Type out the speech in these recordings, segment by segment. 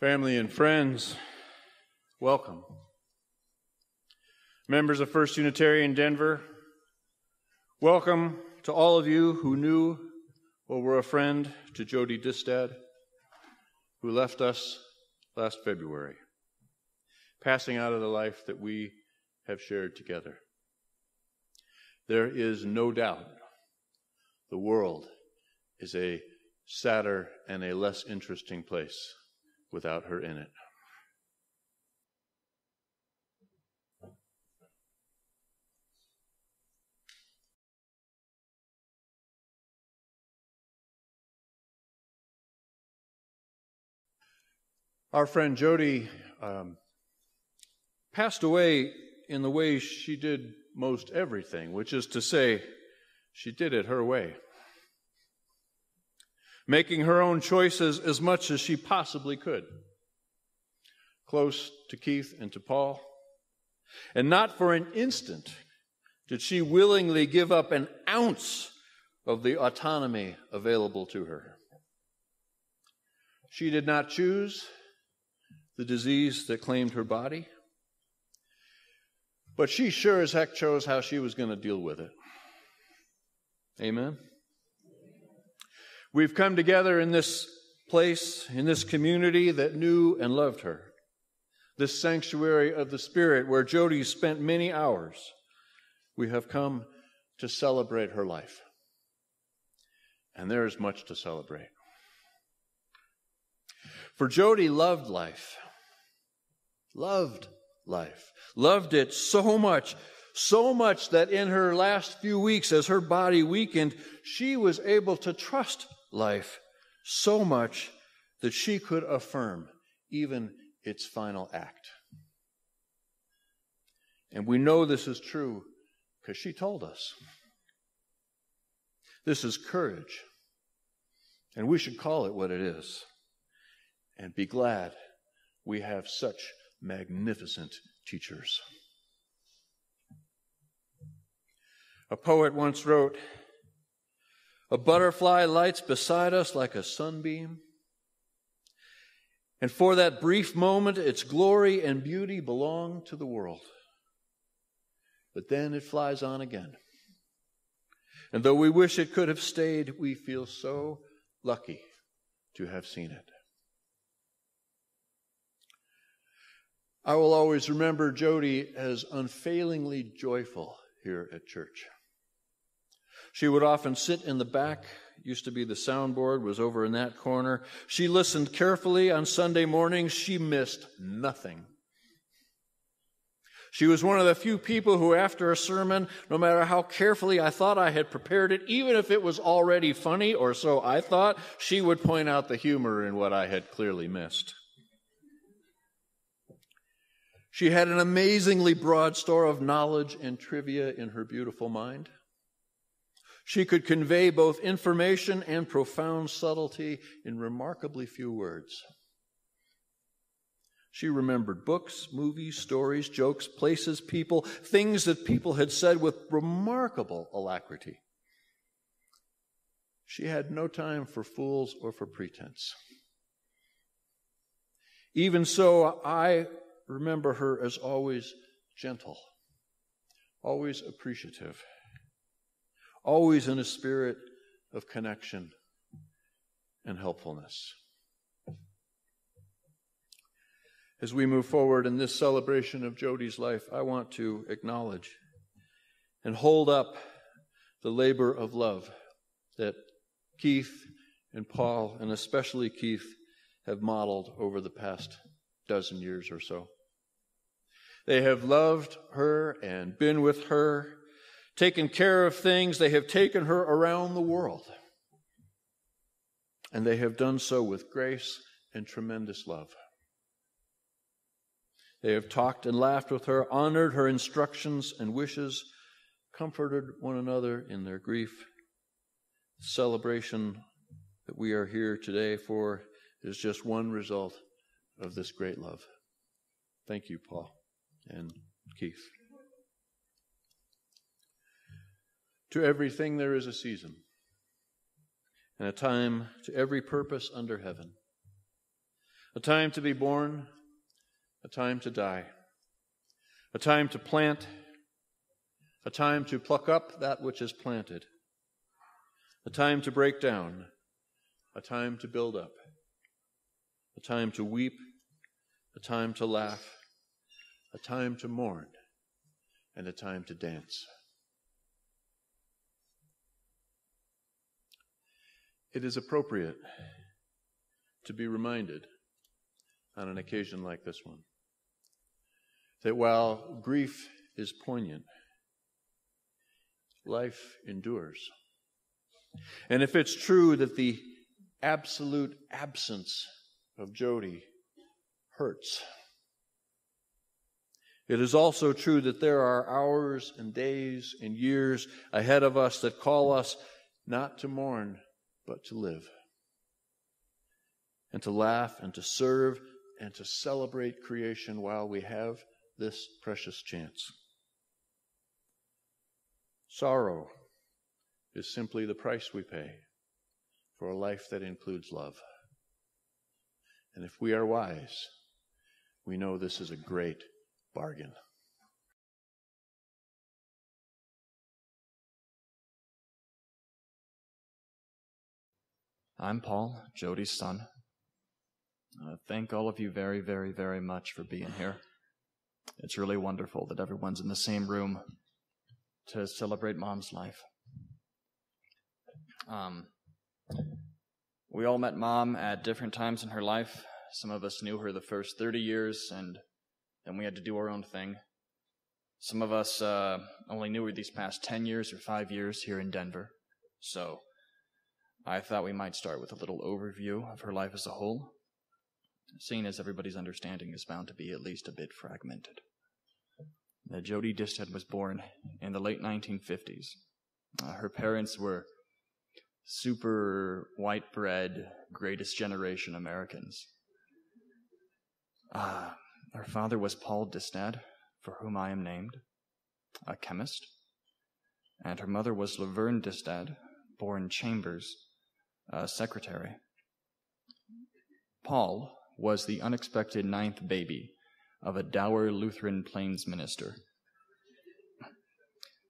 Family and friends, welcome. Members of First Unitarian Denver, welcome to all of you who knew or were a friend to Jody Distad, who left us last February, passing out of the life that we have shared together. There is no doubt the world is a sadder and a less interesting place without her in it. Our friend Jody passed away in the way she did most everything, which is to say, she did it her way, making her own choices as much as she possibly could, close to Keith and to Paul. And not for an instant did she willingly give up an ounce of the autonomy available to her. She did not choose the disease that claimed her body, but she sure as heck chose how she was going to deal with it. Amen? We've come together in this place, in this community that knew and loved her, this sanctuary of the Spirit where Jody spent many hours. We have come to celebrate her life. And there is much to celebrate. For Jody loved life, loved it so much that in her last few weeks, as her body weakened, she was able to trust life so much that she could affirm even its final act. And we know this is true because she told us. This is courage, and we should call it what it is, and be glad we have such magnificent teachers. A poet once wrote, "A butterfly lights beside us like a sunbeam, and for that brief moment its glory and beauty belong to the world. But then it flies on again. And though we wish it could have stayed, we feel so lucky to have seen it." I will always remember Jody as unfailingly joyful here at church. She would often sit in the back, used to be the soundboard, was over in that corner. She listened carefully on Sunday mornings. She missed nothing. She was one of the few people who, after a sermon, no matter how carefully I thought I had prepared it, even if it was already funny, or so I thought, she would point out the humor in what I had clearly missed. She had an amazingly broad store of knowledge and trivia in her beautiful mind. She could convey both information and profound subtlety in remarkably few words. She remembered books, movies, stories, jokes, places, people, things that people had said with remarkable alacrity. She had no time for fools or for pretense. Even so, I remember her as always gentle, always appreciative, always in a spirit of connection and helpfulness. As we move forward in this celebration of Jody's life, I want to acknowledge and hold up the labor of love that Keith and Paul, and especially Keith, have modeled over the past dozen years or so. They have loved her and been with her, taken care of things. They have taken her around the world. And they have done so with grace and tremendous love. They have talked and laughed with her, honored her instructions and wishes, comforted one another in their grief. The celebration that we are here today for is just one result of this great love. Thank you, Paul and Keith. To everything there is a season, and a time to every purpose under heaven. A time to be born, a time to die, a time to plant, a time to pluck up that which is planted, a time to break down, a time to build up, a time to weep, a time to laugh, a time to mourn, and a time to dance. It is appropriate to be reminded on an occasion like this one that while grief is poignant, life endures. And if it's true that the absolute absence of Jody hurts, it is also true that there are hours and days and years ahead of us that call us not to mourn, but to live, and to laugh, and to serve, and to celebrate creation while we have this precious chance. Sorrow is simply the price we pay for a life that includes love. And if we are wise, we know this is a great bargain. I'm Paul, Jody's son. Thank all of you very, very, very much for being here. It's really wonderful that everyone's in the same room to celebrate Mom's life. We all met Mom at different times in her life. Some of us knew her the first 30 years, and then we had to do our own thing. Some of us only knew her these past 10 years or 5 years here in Denver. So I thought we might start with a little overview of her life as a whole, seeing as everybody's understanding is bound to be at least a bit fragmented. Jody Disted was born in the late 1950s. Her parents were super white-bread, greatest generation Americans. Her father was Paul Distad, for whom I am named, a chemist, and her mother was Laverne Distad, born Chambers, a secretary. Paul was the unexpected 9th baby of a dour Lutheran Plains minister.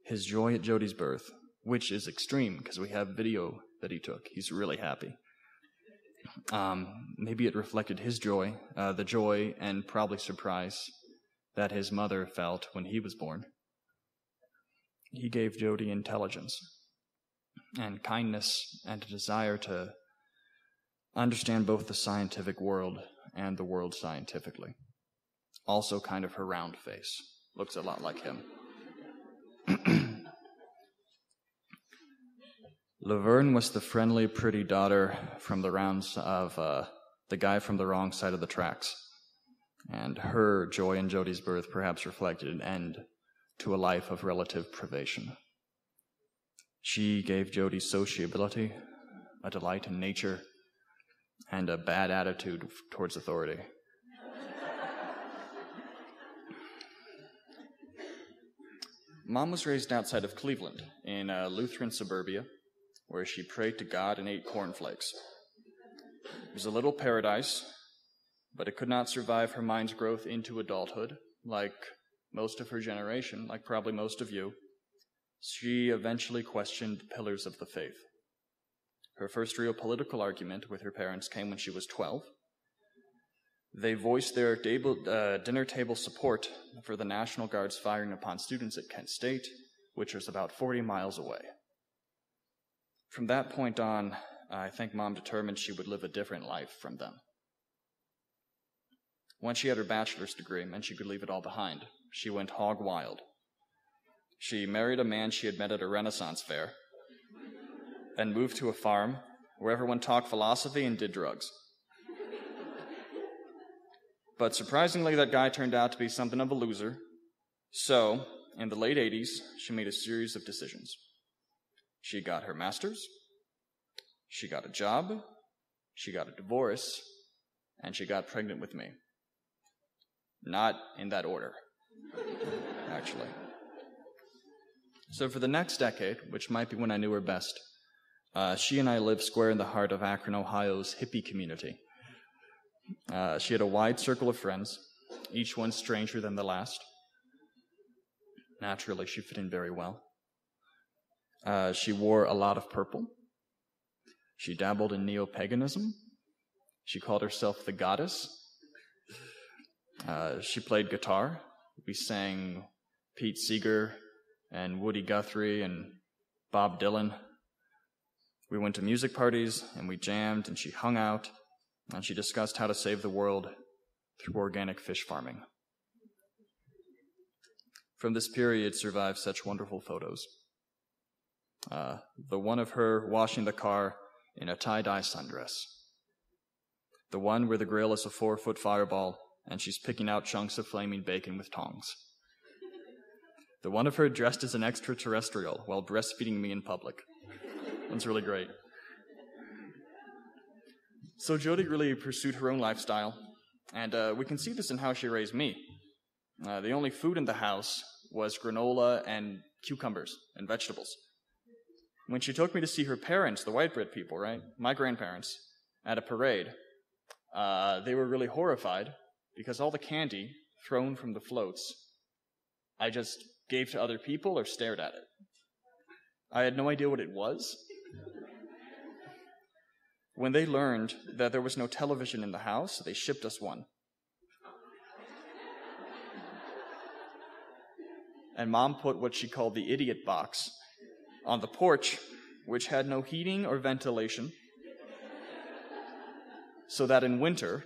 His joy at Jody's birth, which is extreme because we have video that he took, he's really happy. Maybe it reflected his joy, the joy and probably surprise that his mother felt when he was born. He gave Jody intelligence and kindness and a desire to understand both the scientific world and the world scientifically. Also kind of her round face. Looks a lot like him. Laverne was the friendly, pretty daughter from the rounds of the guy from the wrong side of the tracks. And her joy in Jody's birth perhaps reflected an end to a life of relative privation. She gave Jody sociability, a delight in nature, and a bad attitude towards authority. Mom was raised outside of Cleveland in Lutheran suburbia, where she prayed to God and ate cornflakes. It was a little paradise, but it could not survive her mind's growth into adulthood, like most of her generation, like probably most of you. She eventually questioned the pillars of the faith. Her first real political argument with her parents came when she was 12. They voiced their dinner table support for the National Guard's firing upon students at Kent State, which was about 40 miles away. From that point on, I think Mom determined she would live a different life from them. Once she had her bachelor's degree and she could leave it all behind, she went hog wild. She married a man she had met at a Renaissance fair and moved to a farm where everyone talked philosophy and did drugs. But surprisingly, that guy turned out to be something of a loser. So, in the late 80s, she made a series of decisions. She got her master's, she got a job, she got a divorce, and she got pregnant with me. Not in that order, actually. So for the next decade, which might be when I knew her best, she and I lived square in the heart of Akron, Ohio's hippie community. She had a wide circle of friends, each one stranger than the last. Naturally, she fit in very well. She wore a lot of purple. She dabbled in neo-paganism. She called herself the goddess. She played guitar. We sang Pete Seeger and Woody Guthrie and Bob Dylan. We went to music parties, and we jammed, and she hung out, and she discussed how to save the world through organic fish farming. From this period survived such wonderful photos. The one of her washing the car in a tie-dye sundress. The one where the grill is a 4-foot fireball, and she's picking out chunks of flaming bacon with tongs. The one of her dressed as an extraterrestrial while breastfeeding me in public. That's really great. So Jody really pursued her own lifestyle, and we can see this in how she raised me. The only food in the house was granola and cucumbers and vegetables. When she took me to see her parents, the white bread people, right, my grandparents, at a parade, they were really horrified because all the candy thrown from the floats, I just gave to other people or stared at it. I had no idea what it was. When they learned that there was no television in the house, they shipped us one. And Mom put what she called the idiot box on the porch, which had no heating or ventilation, so that in winter,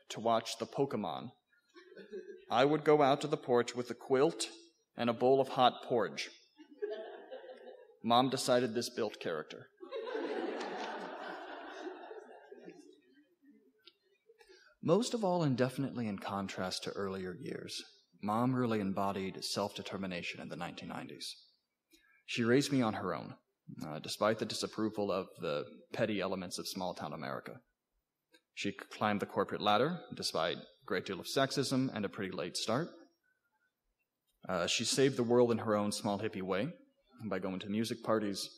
to watch the Pokemon, I would go out to the porch with a quilt and a bowl of hot porridge. Mom decided this built character. Most of all, indefinitely in contrast to earlier years, Mom really embodied self-determination in the 1990s. She raised me on her own, despite the disapproval of the petty elements of small-town America. She climbed the corporate ladder, despite a great deal of sexism and a pretty late start. She saved the world in her own small hippie way, by going to music parties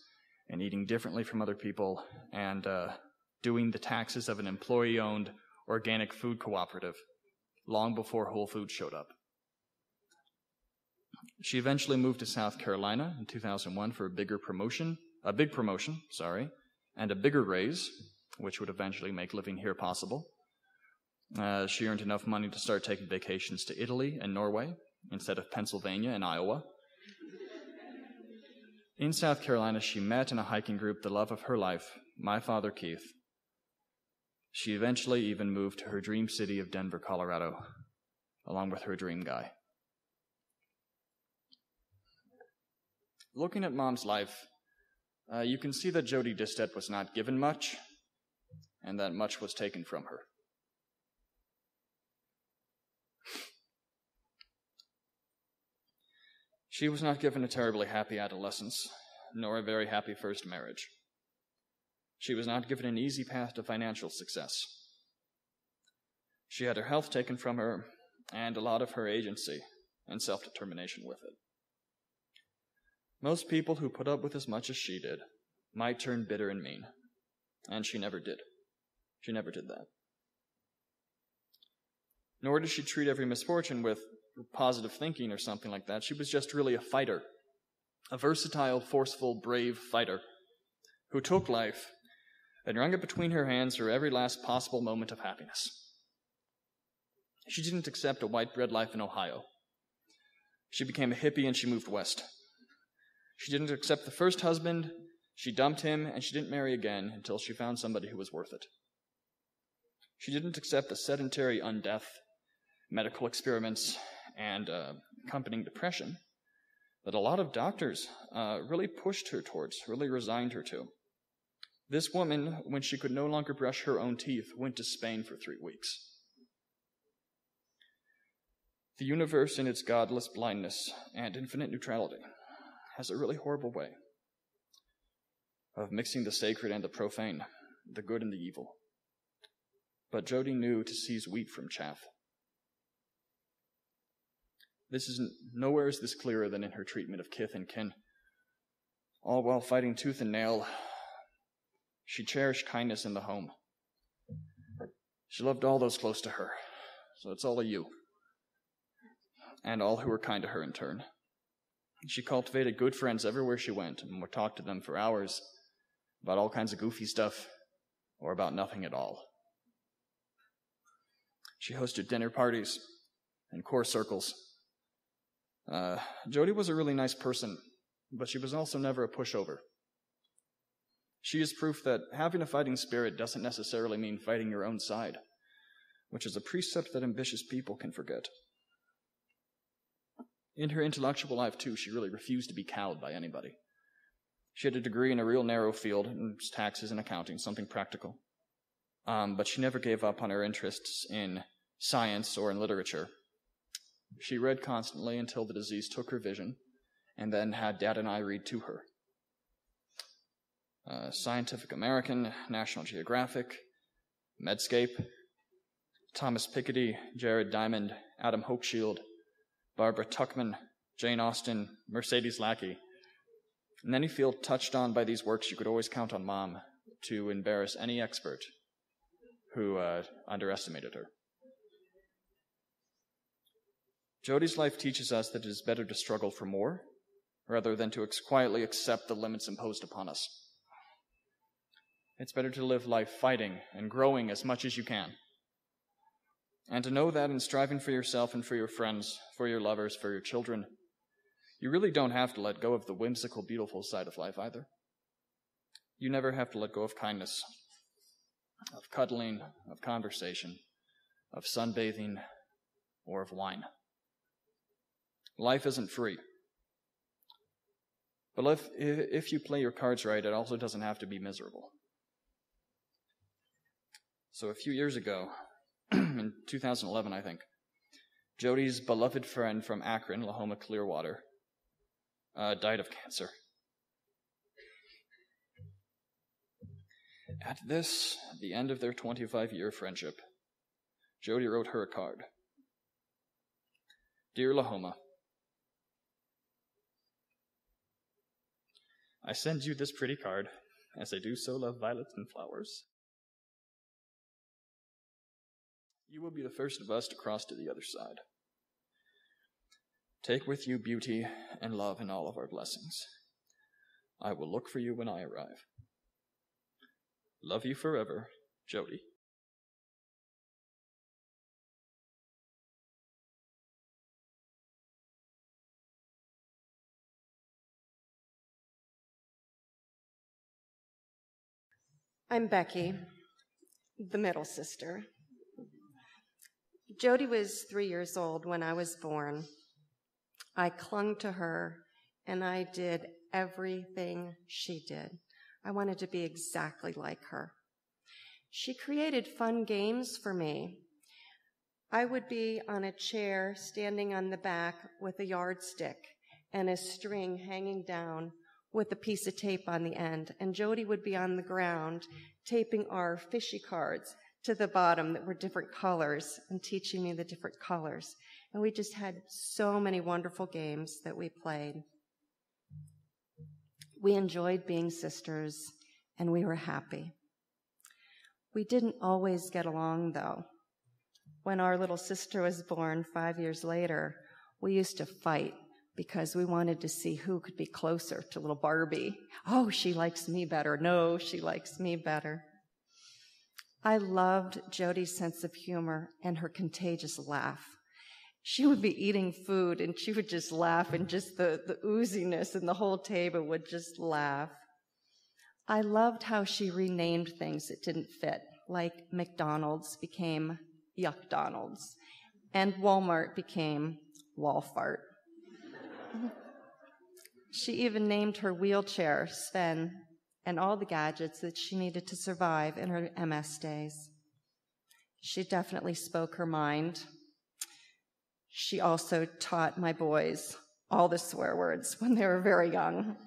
and eating differently from other people and doing the taxes of an employee-owned organic food cooperative long before Whole Foods showed up. She eventually moved to South Carolina in 2001 for a big promotion, and a bigger raise, which would eventually make living here possible. She earned enough money to start taking vacations to Italy and Norway instead of Pennsylvania and Iowa. In South Carolina, she met in a hiking group the love of her life, my father Keith. She eventually even moved to her dream city of Denver, Colorado, along with her dream guy. Looking at Mom's life, you can see that Jody Distet was not given much, and that much was taken from her. She was not given a terribly happy adolescence, nor a very happy first marriage. She was not given an easy path to financial success. She had her health taken from her, and a lot of her agency and self-determination with it. Most people who put up with as much as she did might turn bitter and mean, and she never did. She never did that. Nor did she treat every misfortune with positive thinking or something like that. She was just really a fighter, a versatile, forceful, brave fighter who took life and wrung it between her hands for every last possible moment of happiness. She didn't accept a white bread life in Ohio. She became a hippie and she moved west. She didn't accept the first husband, she dumped him, and she didn't marry again until she found somebody who was worth it. She didn't accept the sedentary undeath, medical experiments, and accompanying depression that a lot of doctors really pushed her towards, really resigned her to. This woman, when she could no longer brush her own teeth, went to Spain for 3 weeks. The universe, in its godless blindness and infinite neutrality, has a really horrible way of mixing the sacred and the profane, the good and the evil. But Jody knew to seize wheat from chaff. Nowhere is this clearer than in her treatment of kith and kin. All while fighting tooth and nail, she cherished kindness in the home. She loved all those close to her, so it's all of you, and all who were kind to her in turn. She cultivated good friends everywhere she went and would talk to them for hours about all kinds of goofy stuff or about nothing at all. She hosted dinner parties and core circles. Jody was a really nice person, but she was also never a pushover. She is proof that having a fighting spirit doesn't necessarily mean fighting your own side, which is a precept that ambitious people can forget. In her intellectual life, too, she really refused to be cowed by anybody. She had a degree in a real narrow field, in taxes and accounting, something practical. But she never gave up on her interests in science or in literature. She read constantly until the disease took her vision, and then had Dad and I read to her. Scientific American, National Geographic, Medscape, Thomas Piketty, Jared Diamond, Adam Hochschild, Barbara Tuchman, Jane Austen, Mercedes Lackey. In any field touched on by these works, you could always count on Mom to embarrass any expert who underestimated her. Jody's life teaches us that it is better to struggle for more rather than to quietly accept the limits imposed upon us. It's better to live life fighting and growing as much as you can. And to know that in striving for yourself and for your friends, for your lovers, for your children, you really don't have to let go of the whimsical, beautiful side of life either. You never have to let go of kindness, of cuddling, of conversation, of sunbathing, or of wine. Life isn't free. But if you play your cards right, it also doesn't have to be miserable. So a few years ago, in 2011, I think, Jody's beloved friend from Akron, Lahoma Clearwater, died of cancer. At the end of their 25-year friendship, Jody wrote her a card. Dear Lahoma, I send you this pretty card, as I do so love violets and flowers. You will be the first of us to cross to the other side. Take with you beauty and love and all of our blessings. I will look for you when I arrive. Love you forever, Jody. I'm Becky, the middle sister. Jody was 3 years old when I was born. I clung to her, and I did everything she did. I wanted to be exactly like her. She created fun games for me. I would be on a chair standing on the back with a yardstick and a string hanging down with a piece of tape on the end, and Jody would be on the ground taping our fishy cards to the bottom that were different colors and teaching me the different colors. And we just had so many wonderful games that we played. We enjoyed being sisters, and we were happy. We didn't always get along, though. When our little sister was born 5 years later, we used to fight because we wanted to see who could be closer to little Barbie. Oh, she likes me better. No, she likes me better. I loved Jody's sense of humor and her contagious laugh. She would be eating food, and she would just laugh, and just the ooziness, and the whole table would just laugh. I loved how she renamed things that didn't fit, like McDonald's became Yuckdonald's, and Walmart became Walfart. She even named her wheelchair Sven, and all the gadgets that she needed to survive in her MS days. She definitely spoke her mind. She also taught my boys all the swear words when they were very young.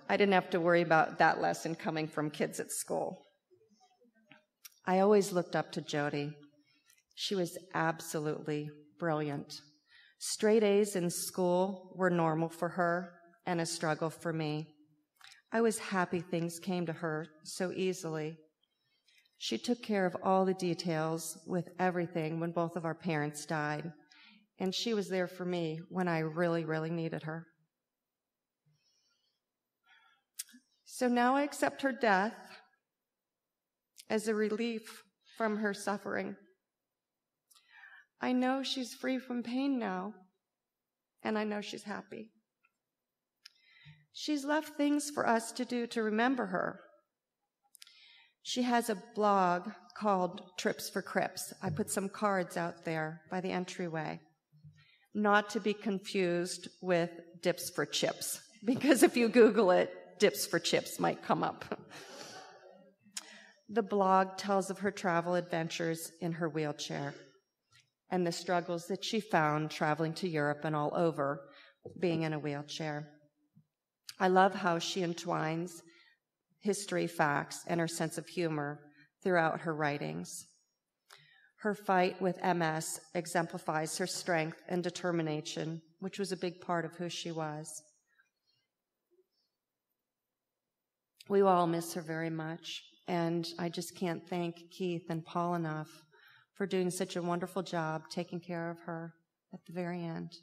I didn't have to worry about that lesson coming from kids at school. I always looked up to Jody. She was absolutely brilliant. Straight A's in school were normal for her and a struggle for me. I was happy things came to her so easily. She took care of all the details with everything when both of our parents died, and she was there for me when I really, really needed her. So now I accept her death as a relief from her suffering. I know she's free from pain now, and I know she's happy. She's left things for us to do to remember her. She has a blog called Trips for Crips. I put some cards out there by the entryway, not to be confused with Dips for Chips, because if you Google it, Dips for Chips might come up. The blog tells of her travel adventures in her wheelchair and the struggles that she found traveling to Europe and all over, being in a wheelchair. I love how she entwines history, facts, and her sense of humor throughout her writings. Her fight with MS exemplifies her strength and determination, which was a big part of who she was. We all miss her very much, and I just can't thank Keith and Paul enough for doing such a wonderful job taking care of her at the very end.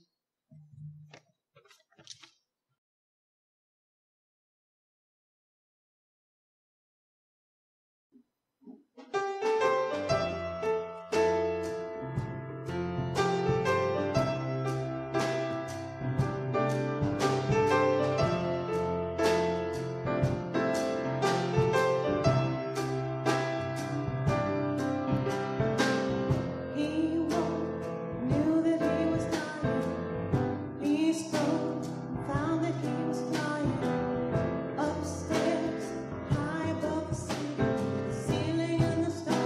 Upstairs, high above the city, the ceiling and the stars.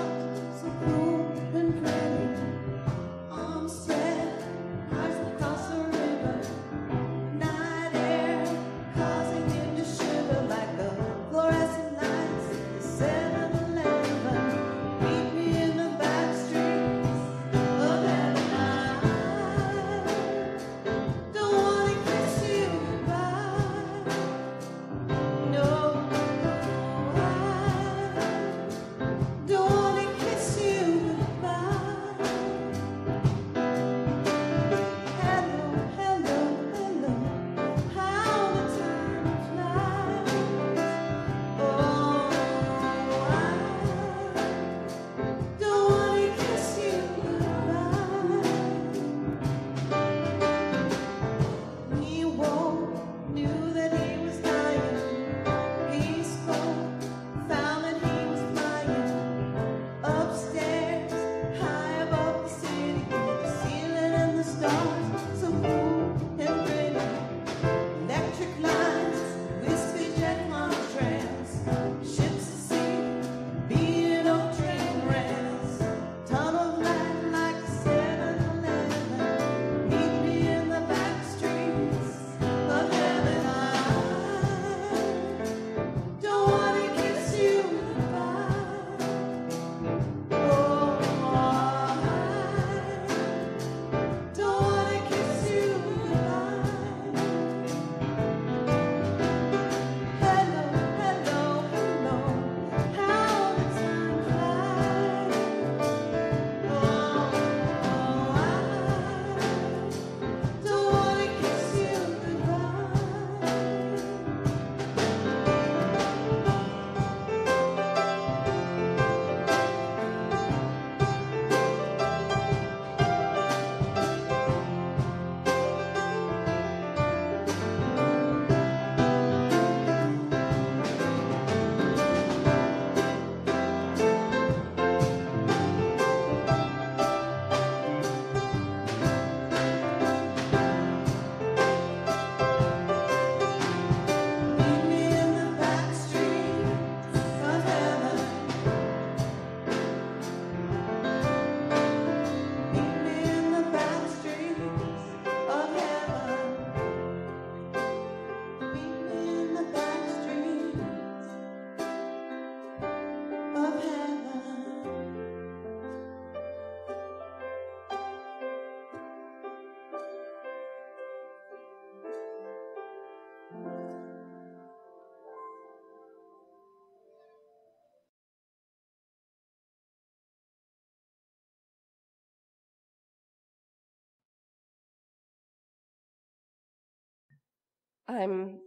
I'm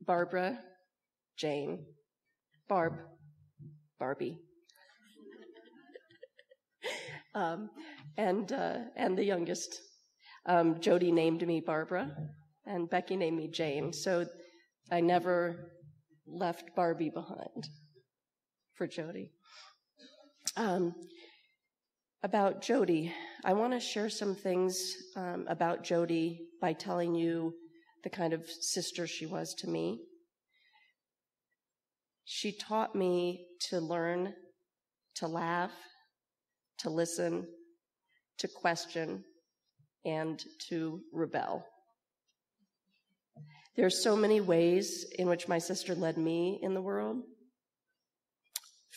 Barbara, Jane, Barbie, and the youngest. Jody named me Barbara, and Becky named me Jane, so I never left Barbie behind for Jody. About Jody, I want to share some things about Jody by telling you the kind of sister she was to me. She taught me to learn, to laugh, to listen, to question, and to rebel. There are so many ways in which my sister led me in the world.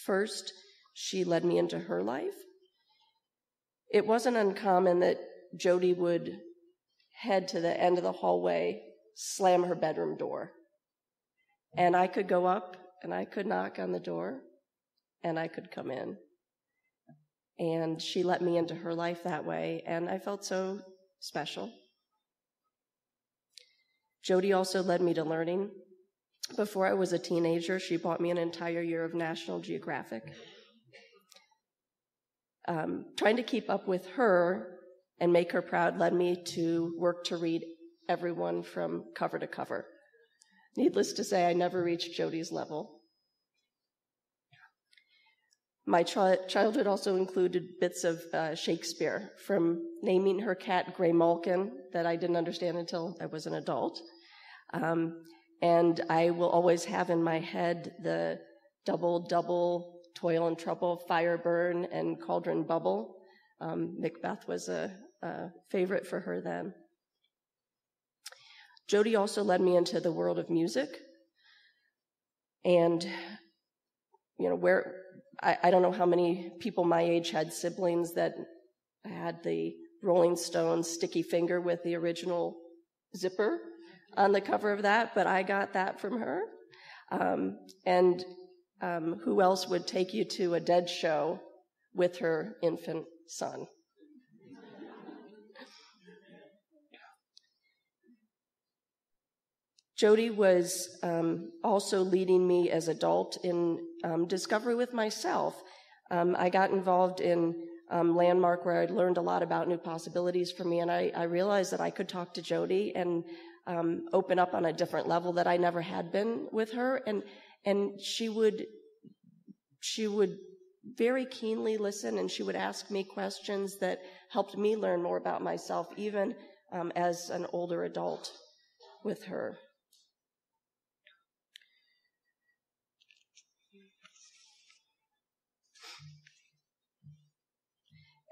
First, she led me into her life. It wasn't uncommon that Jody would head to the end of the hallway, slam her bedroom door. And I could go up and I could knock on the door and I could come in. And she let me into her life that way, and I felt so special. Jody also led me to learning. Before I was a teenager, she bought me an entire year of National Geographic. Trying to keep up with her and make her proud led me to work to read everyone from cover to cover. Needless to say, I never reached Jody's level. My childhood also included bits of Shakespeare, from naming her cat Grey Malkin, that I didn't understand until I was an adult. And I will always have in my head the double, toil and trouble, fire burn, and cauldron bubble. Macbeth was a favorite for her then. Jody also led me into the world of music. And, I don't know how many people my age had siblings that had the Rolling Stones Sticky Finger with the original zipper on the cover of that, but I got that from her. Who else would take you to a Dead show with her infant son? Jody was also leading me as adult in discovery with myself. I got involved in Landmark, where I learned a lot about new possibilities for me, and I realized that I could talk to Jody and open up on a different level that I never had been with her, and she would very keenly listen, and she would ask me questions that helped me learn more about myself, even as an older adult with her.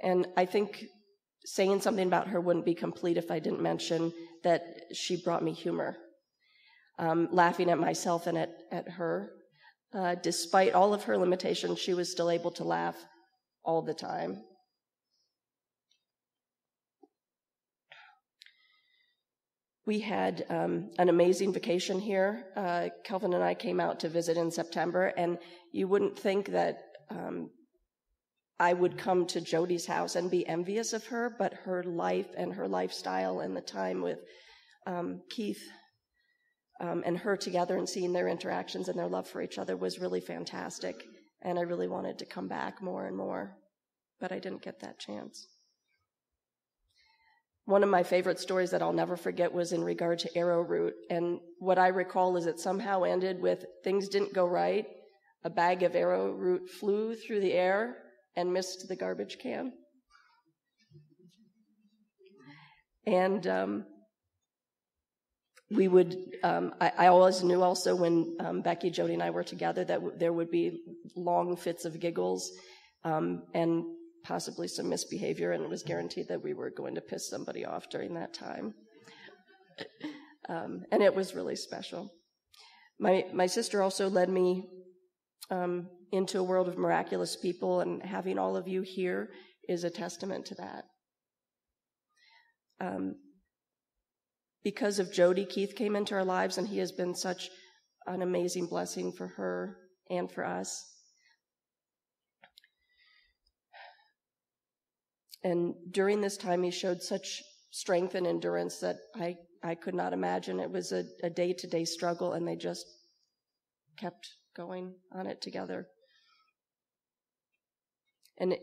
And I think saying something about her wouldn't be complete if I didn't mention that she brought me humor. Laughing at myself and at her. Despite all of her limitations, she was still able to laugh all the time. We had an amazing vacation here. Kelvin and I came out to visit in September, and you wouldn't think that I would come to Jody's house and be envious of her, but her life and her lifestyle and the time with Keith and her together and seeing their interactions and their love for each other was really fantastic. And I really wanted to come back more and more, but I didn't get that chance. One of my favorite stories that I'll never forget was in regard to arrowroot. And what I recall is it somehow ended with things didn't go right. A bag of arrowroot flew through the air and missed the garbage can. And I always knew also when Becky, Jody, and I were together that there would be long fits of giggles and possibly some misbehavior, and it was guaranteed that we were going to piss somebody off during that time. And it was really special. My sister also led me into a world of miraculous people, and having all of you here is a testament to that. Because of Jody, Keith came into our lives, and he has been such an amazing blessing for her and for us. And during this time, he showed such strength and endurance that I I could not imagine. It was a day-to-day struggle, and they just kept going on it together. And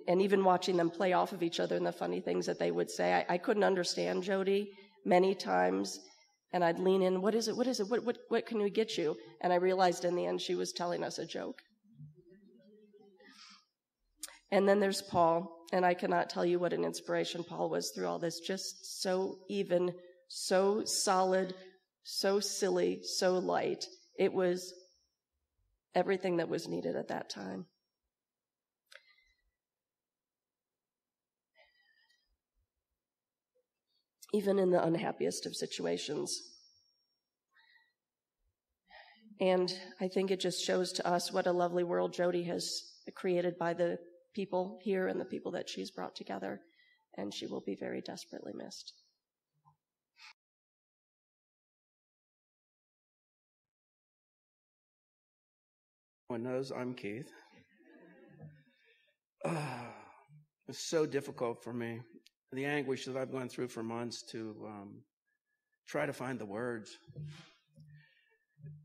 even watching them play off of each other and the funny things that they would say, I couldn't understand Jody many times, and I'd lean in, what is it, what can we get you? And I realized in the end she was telling us a joke. And then there's Paul, and I cannot tell you what an inspiration Paul was through all this, just so even, so solid, so silly, so light. It was everything that was needed at that time. Even in the unhappiest of situations. And I think it just shows to us what a lovely world Jody has created by the people here and the people that she's brought together. And she will be very desperately missed. Everyone knows I'm Keith. It's so difficult for me. The anguish that I've gone through for months to try to find the words.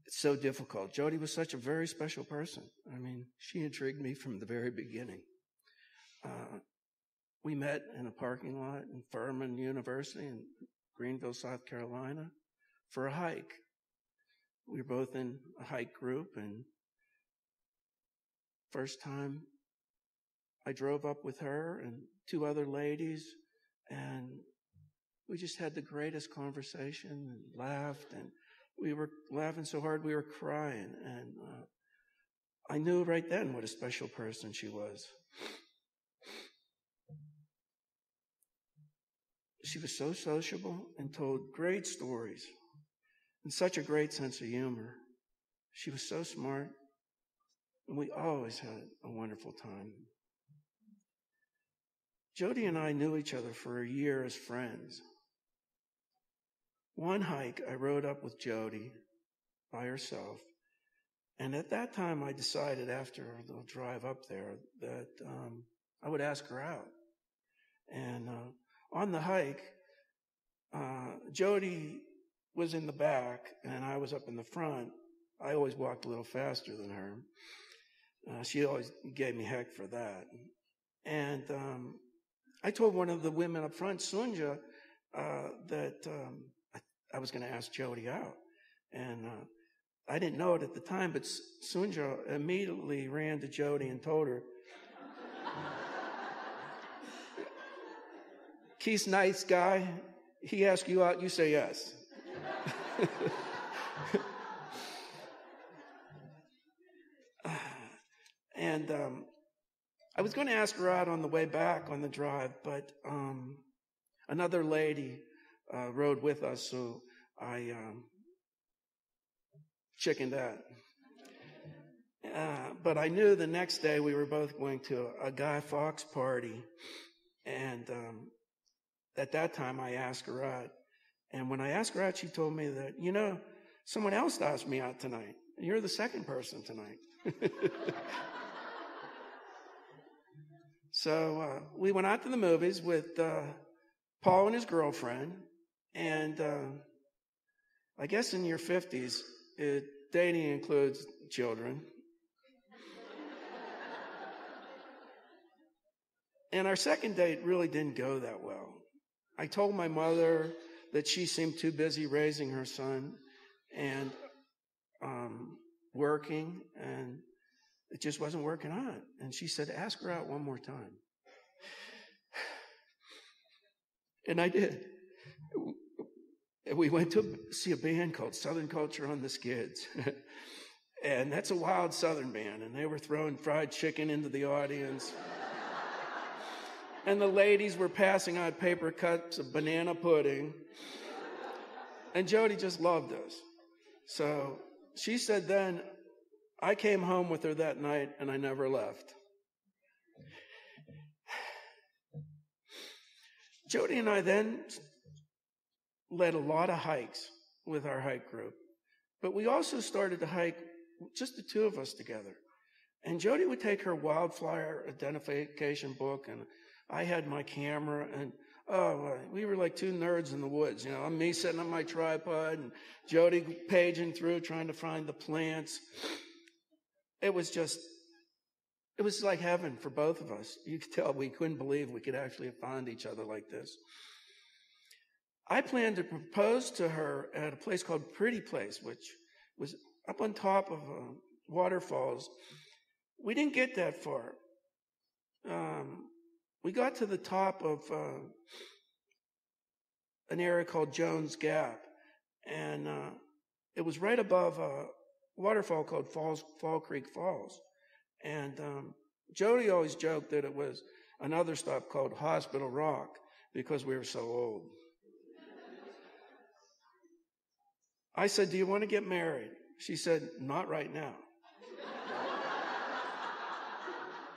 It's so difficult. Jody was such a very special person. I mean, she intrigued me from the very beginning. We met in a parking lot in Furman University in Greenville, South Carolina, for a hike. We were both in a hike group, and first time I drove up with her and two other ladies, and we just had the greatest conversation and laughed, and we were laughing so hard we were crying. And I knew right then what a special person she was. She was so sociable and told great stories and such a great sense of humor. She was so smart, and we always had a wonderful time. Jody and I knew each other for a year as friends. One hike, I rode up with Jody by herself, and at that time I decided after a little drive up there that I would ask her out. And on the hike, Jody was in the back and I was up in the front. I always walked a little faster than her. She always gave me heck for that. And I told one of the women up front, Sandra, that I was going to ask Jody out. And I didn't know it at the time, but Sandra immediately ran to Jody and told her, Keith's a nice guy. He asks you out, you say yes. And I was going to ask her out on the way back on the drive, but another lady rode with us, so I chickened out. But I knew the next day we were both going to a Guy Fawkes party, and at that time I asked her out. And when I asked her out, she told me that, someone else asked me out tonight. You're the second person tonight. So we went out to the movies with Paul and his girlfriend, and I guess in your 50s, dating includes children. And our second date really didn't go that well. I told my mother that she seemed too busy raising her son and working, and it just wasn't working out. And she said, ask her out one more time. And I did. We went to see a band called Southern Culture on the Skids. And that's a wild Southern band. And they were throwing fried chicken into the audience. And the ladies were passing out paper cups of banana pudding. And Jody just loved us. So she said then, I came home with her that night and I never left. Jody and I then led a lot of hikes with our hike group. But we also started to hike just the two of us together. And Jody would take her Wildflower identification book, and I had my camera, and we were like two nerds in the woods. Me sitting on my tripod and Jody paging through trying to find the plants. It was like heaven for both of us. You could tell we couldn't believe we could actually find each other like this. I planned to propose to her at a place called Pretty Place, which was up on top of waterfalls. We didn't get that far. We got to the top of an area called Jones Gap, and it was right above a waterfall called Fall Creek Falls. And Jody always joked that it was another stop called Hospital Rock because we were so old. I said, "Do you want to get married?" She said, "Not right now."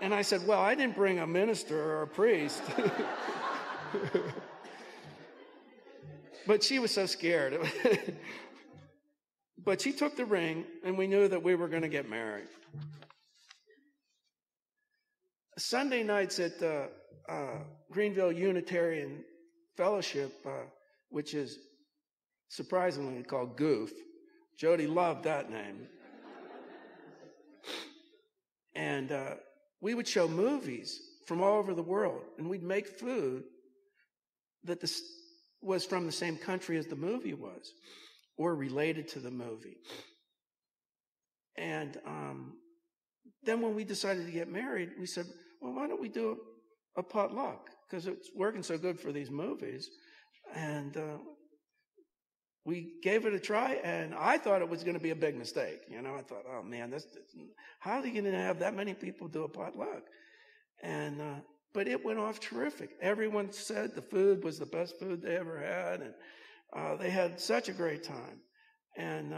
And I said, "Well, I didn't bring a minister or a priest." But she was so scared. But she took the ring, and we knew that we were going to get married. Sunday nights at the Greenville Unitarian Fellowship, which is surprisingly called Goof. Jody loved that name. And we would show movies from all over the world, and we'd make food that was from the same country as the movie was, or related to the movie. And then when we decided to get married, we said, well, why don't we do a potluck? Because it's working so good for these movies. And we gave it a try, and I thought it was going to be a big mistake. I thought, oh man, how are you going to have that many people do a potluck? And but it went off terrific. Everyone said the food was the best food they ever had, and they had such a great time. And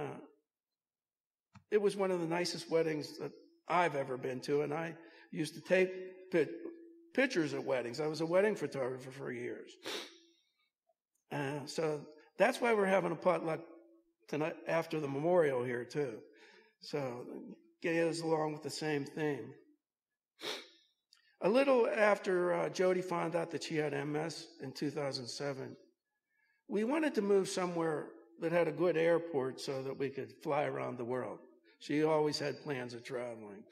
it was one of the nicest weddings that I've ever been to, and I used to take pictures at weddings. I was a wedding photographer for years. So that's why we're having a potluck tonight after the memorial here, too. So it goes along with the same theme. A little after Jody found out that she had MS in 2007, we wanted to move somewhere that had a good airport so that we could fly around the world. She always had plans of traveling.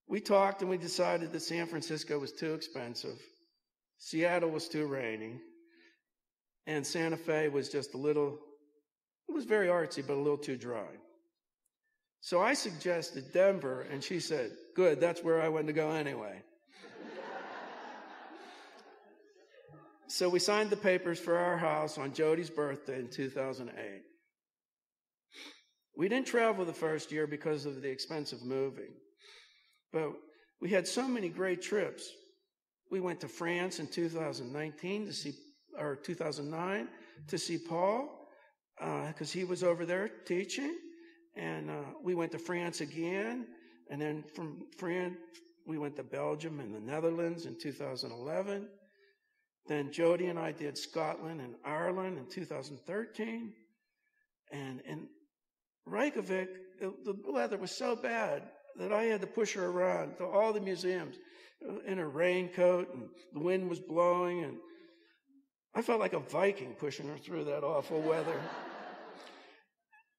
We talked and we decided that San Francisco was too expensive, Seattle was too rainy, and Santa Fe was just it was very artsy, but a little too dry. So I suggested Denver, and she said, good, that's where I wanted to go anyway. So we signed the papers for our house on Jody's birthday in 2008. We didn't travel the first year because of the expense of moving, but we had so many great trips. We went to France in 2009 to see Paul, because he was over there teaching. And we went to France again. And then from France, we went to Belgium and the Netherlands in 2011. Then Jody and I did Scotland and Ireland in 2013. And in Reykjavik, the weather was so bad that I had to push her around to all the museums in a raincoat, and the wind was blowing, and I felt like a Viking pushing her through that awful weather.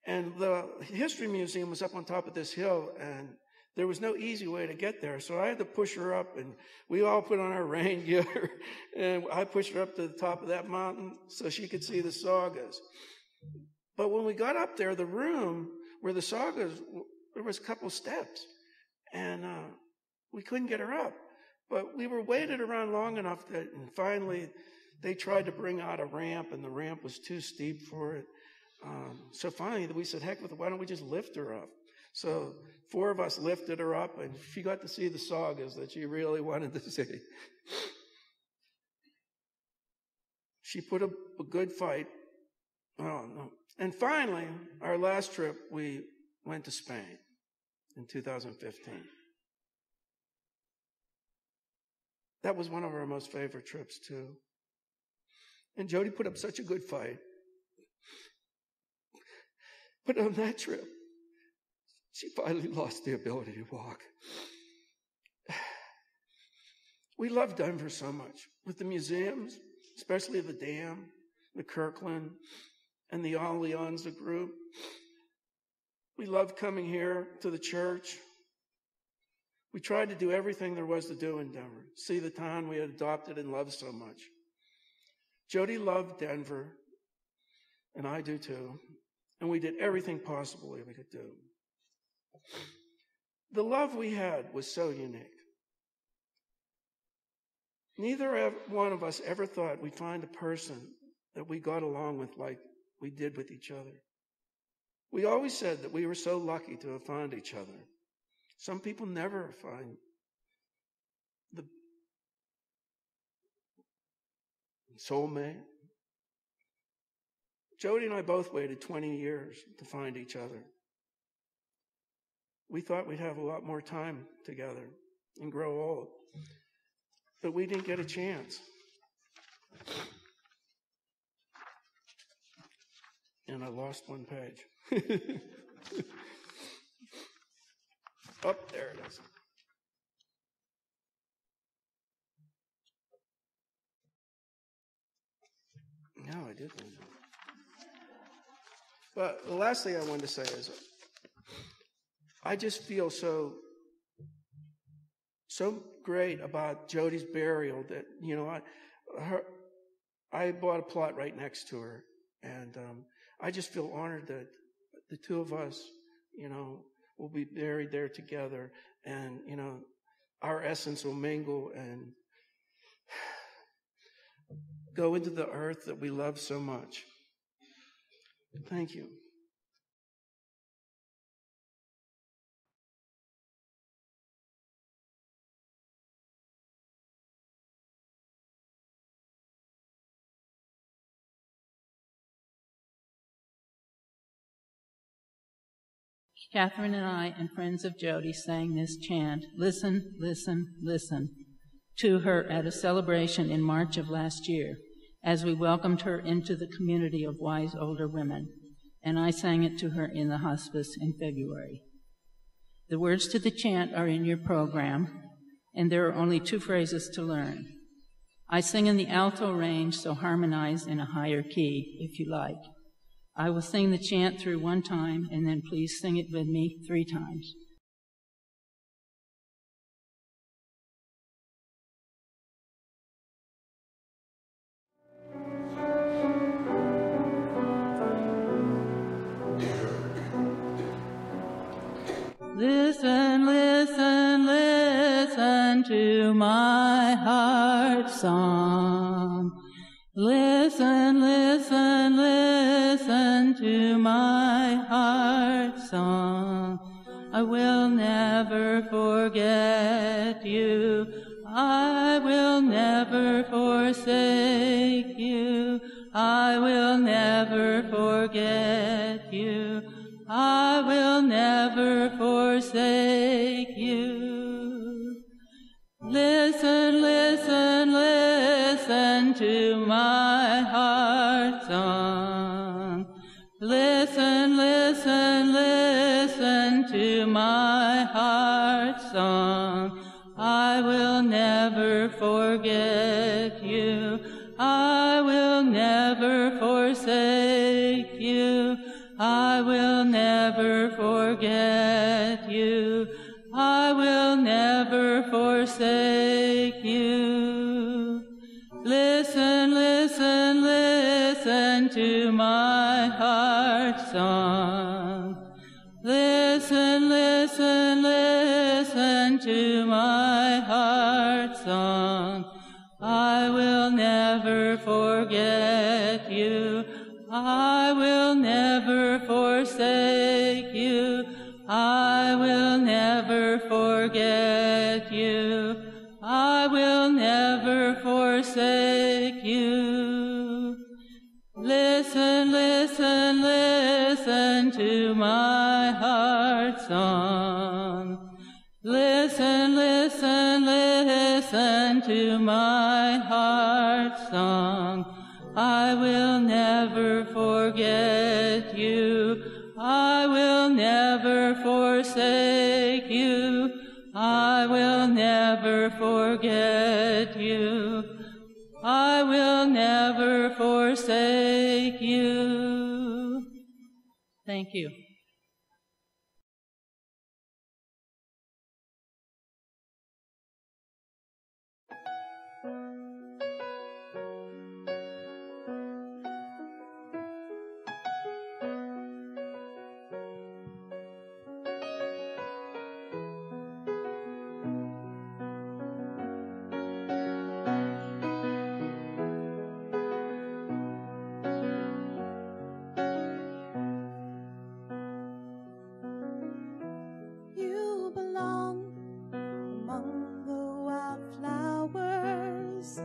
And the History Museum was up on top of this hill, and there was no easy way to get there. So I had to push her up, and we all put on our rain gear, and I pushed her up to the top of that mountain so she could see the sagas. But when we got up there, the room where the sagas, there was a couple steps, and we couldn't get her up. But we were waited around long enough and finally they tried to bring out a ramp, and the ramp was too steep for it. So finally we said, heck with it, why don't we just lift her up? So 4 of us lifted her up, and she got to see the sagas that she really wanted to see. She put up a good fight. Oh, no. And finally, our last trip, we went to Spain in 2015. That was one of our most favorite trips, too. And Jody put up such a good fight. But on that trip, she finally lost the ability to walk. We loved Denver so much, with the museums especially the Dam, the Kirkland, and the Allianza group. We loved coming here to the church. We tried to do everything there was to do in Denver, see the town we had adopted and loved so much. Jody loved Denver, and I do too, and we did everything possible we could do. The love we had was so unique. Neither one of us ever thought we'd find a person that we got along with like we did with each other. We always said that we were so lucky to have found each other. Some people never find the soulmate. Jody and I both waited 20 years to find each other. We thought we'd have a lot more time together and grow old, but we didn't get a chance. And I lost one page. Oh, there it is. No, I didn't. But the last thing I wanted to say is I just feel so great about Jody's burial that, you know, I bought a plot right next to her, and I just feel honored that the two of us, you know, will be buried there together, and, you know, our essence will mingle and go into the earth that we love so much. Thank you. Catherine and I and friends of Jody sang this chant, "Listen, listen, listen," to her at a celebration in March of last year as we welcomed her into the community of wise older women, and I sang it to her in the hospice in February. The words to the chant are in your program, and there are only 2 phrases to learn. I sing in the alto range, so harmonize in a higher key, if you like. I will sing the chant through 1 time, and then please sing it with me 3 times. Listen, listen, listen to my heart's song. Listen, listen, listen to my heart's song. I will never forget you. I will never forsake you. I will never forget you. I will never forsake you. Listen, listen, listen to my heart's song. Listen, listen, listen to my heart's song. I will never forget you. I will never forsake you. I will never forget you. I will never forsake you. Listen, listen, listen to my heart's song. Listen, listen, listen to my heart's song. I will never forget you. I will never forsake you. I will never forget you. I will never forsake you. Listen, listen, listen to my heart's song. Listen, listen, listen to my heart's song. I will never forget you. I will never forsake you. I will never forget you. I will never never forsake you. Thank you. You belong among the wildflowers.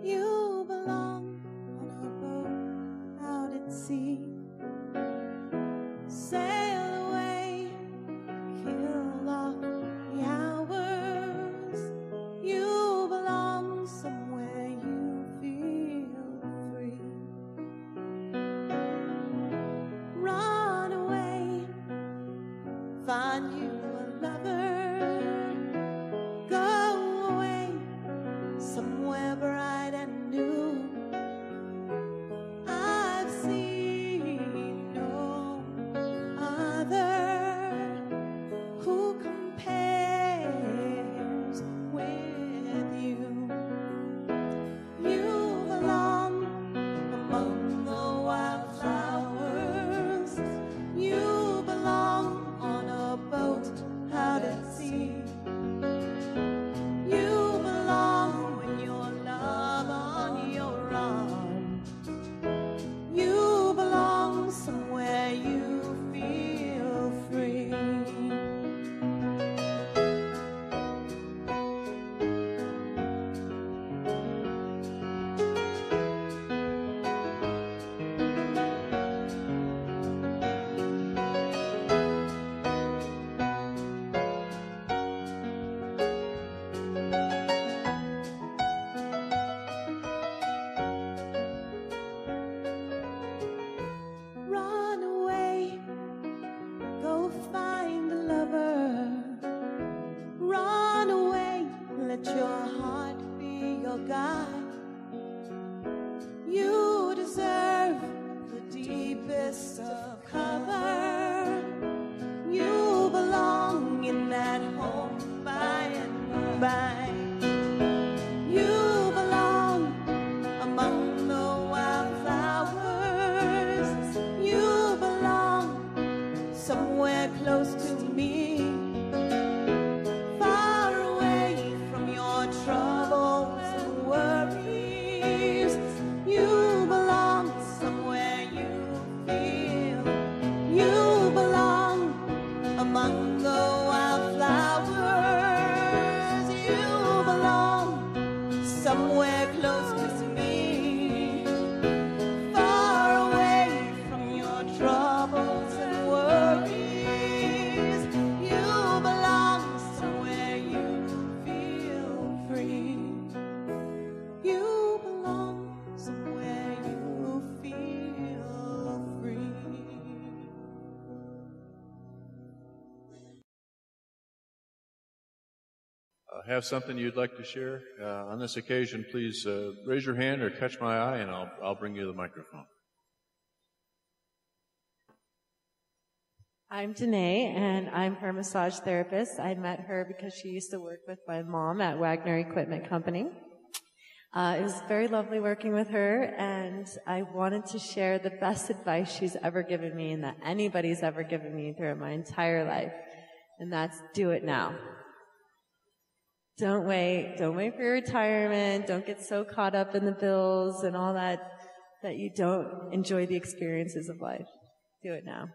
You belong on a boat out at sea. Sail away, kill off the hours. You belong somewhere you feel free. Run away, find you a lover. Go away, somewhere bright and new. I've seen no other who compares with you. You belong among the wildflowers. You belong on a boat out at sea. You belong with your love on your arm. You belong somewhere you feel free. Run away, go find a lover. Run away, let your heart be your guide. You deserve the deepest of cover. You belong in that home by and by. You belong among the wildflowers. You belong somewhere close to me, far away from your troubles and worries. You belong somewhere you feel. You belong among the wildflowers. You belong somewhere close to me, far away from your troubles and worries. You belong somewhere you feel free. You belong somewhere you feel free. Have something you'd like to share on this occasion, please raise your hand or catch my eye, and I'll bring you the microphone. I'm Danae, and I'm her massage therapist. I met her because she used to work with my mom at Wagner Equipment Company. It was very lovely working with her, and I wanted to share the best advice she's ever given me and that anybody's ever given me throughout my entire life, and that's do it now. Don't wait for your retirement. Don't get so caught up in the bills and all that you don't enjoy the experiences of life. Do it now.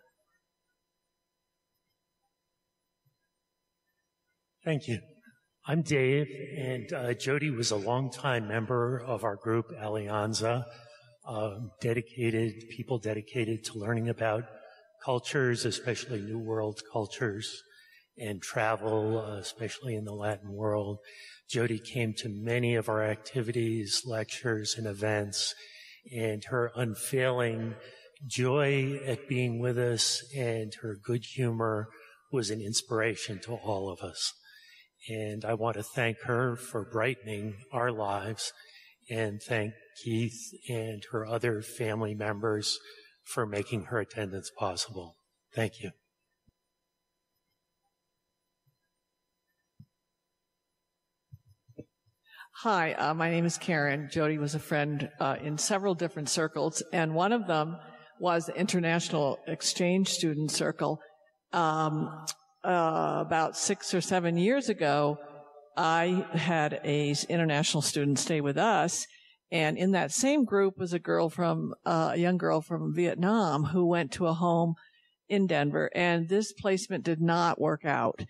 Thank you. I'm Dave, and Jody was a longtime member of our group, Alianza, people dedicated to learning about cultures, especially New World cultures, and travel, especially in the Latin world. Jody came to many of our activities, lectures, and events, and her unfailing joy at being with us and her good humor was an inspiration to all of us. And I want to thank her for brightening our lives and thank Keith and her other family members for making her attendance possible. Thank you. Hi, my name is Karen. Jody was a friend in several different circles, and one of them was the International Exchange Student Circle. About 6 or 7 years ago, I had an international student stay with us, and in that same group was a young girl from Vietnam who went to a home in Denver, and this placement did not work out.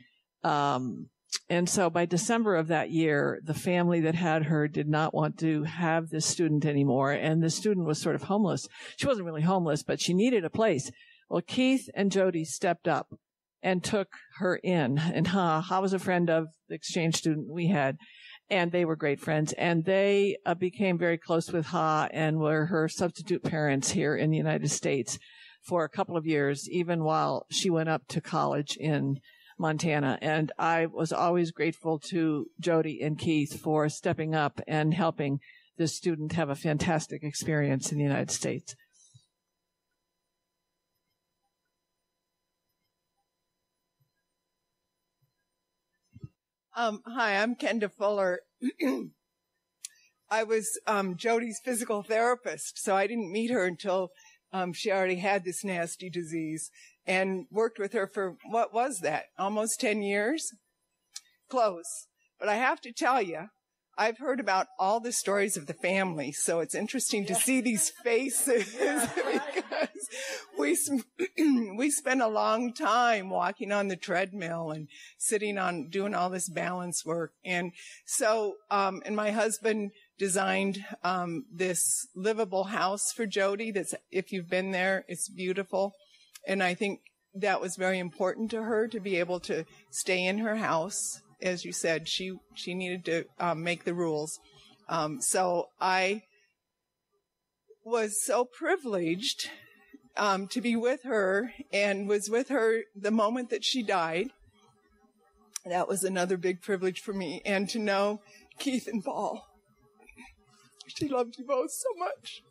And so by December of that year, the family that had her did not want to have this student anymore, and the student was sort of homeless. She wasn't really homeless, but she needed a place. Well, Keith and Jody stepped up and took her in. And Ha was a friend of the exchange student we had, and they were great friends. And they became very close with Ha and were her substitute parents here in the United States for a couple of years, even while she went up to college in Montana. And I was always grateful to Jody and Keith for stepping up and helping this student have a fantastic experience in the United States. Hi, I'm Kenda Fuller. I was Jody's physical therapist, so I didn't meet her until she already had this nasty disease, and worked with her for, what was that, almost 10 years? Close. But I have to tell you, I've heard about all the stories of the family, so it's interesting to see these faces because we spent a long time walking on the treadmill and sitting on doing all this balance work. And so, and my husband designed this livable house for Jody. That's, if you've been there, it's beautiful. And I think that was very important to her to be able to stay in her house. As you said, she needed to make the rules. So I was so privileged to be with her, and was with her the moment that she died. That was another big privilege for me, and to know Keith and Paul. She loved you both so much.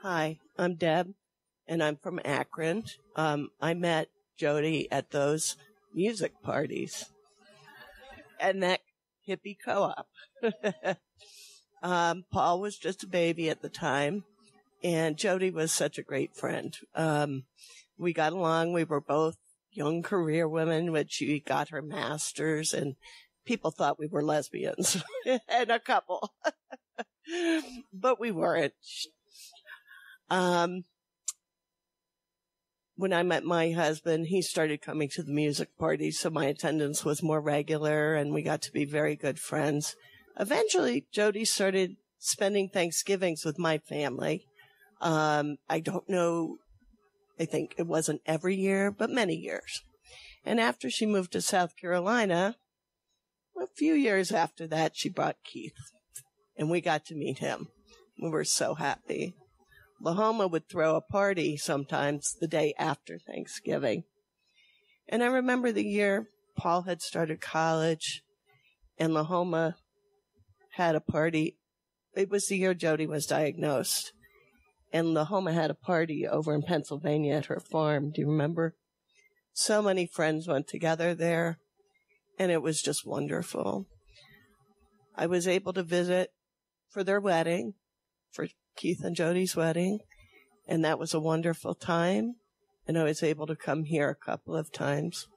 Hi, I'm Deb, and I'm from Akron. I met Jody at those music parties and that hippie co-op. Paul was just a baby at the time, and Jody was such a great friend. We got along. We were both young career women when she got her master's, and people thought we were lesbians and a couple, but we weren't. When I met my husband, he started coming to the music parties, so my attendance was more regular, and we got to be very good friends. Eventually, Jody started spending Thanksgivings with my family. I don't know, I think it wasn't every year, but many years. And after she moved to South Carolina, a few years after that, she brought Keith, and we got to meet him. We were so happy. Lahoma would throw a party sometimes the day after Thanksgiving. And I remember the year Paul had started college and Lahoma had a party. It was the year Jody was diagnosed. And Lahoma had a party over in Pennsylvania at her farm. Do you remember? So many friends went together there, and it was just wonderful. I was able to visit for their wedding, for Keith and Jody's wedding, and that was a wonderful time. And I was able to come here a couple of times.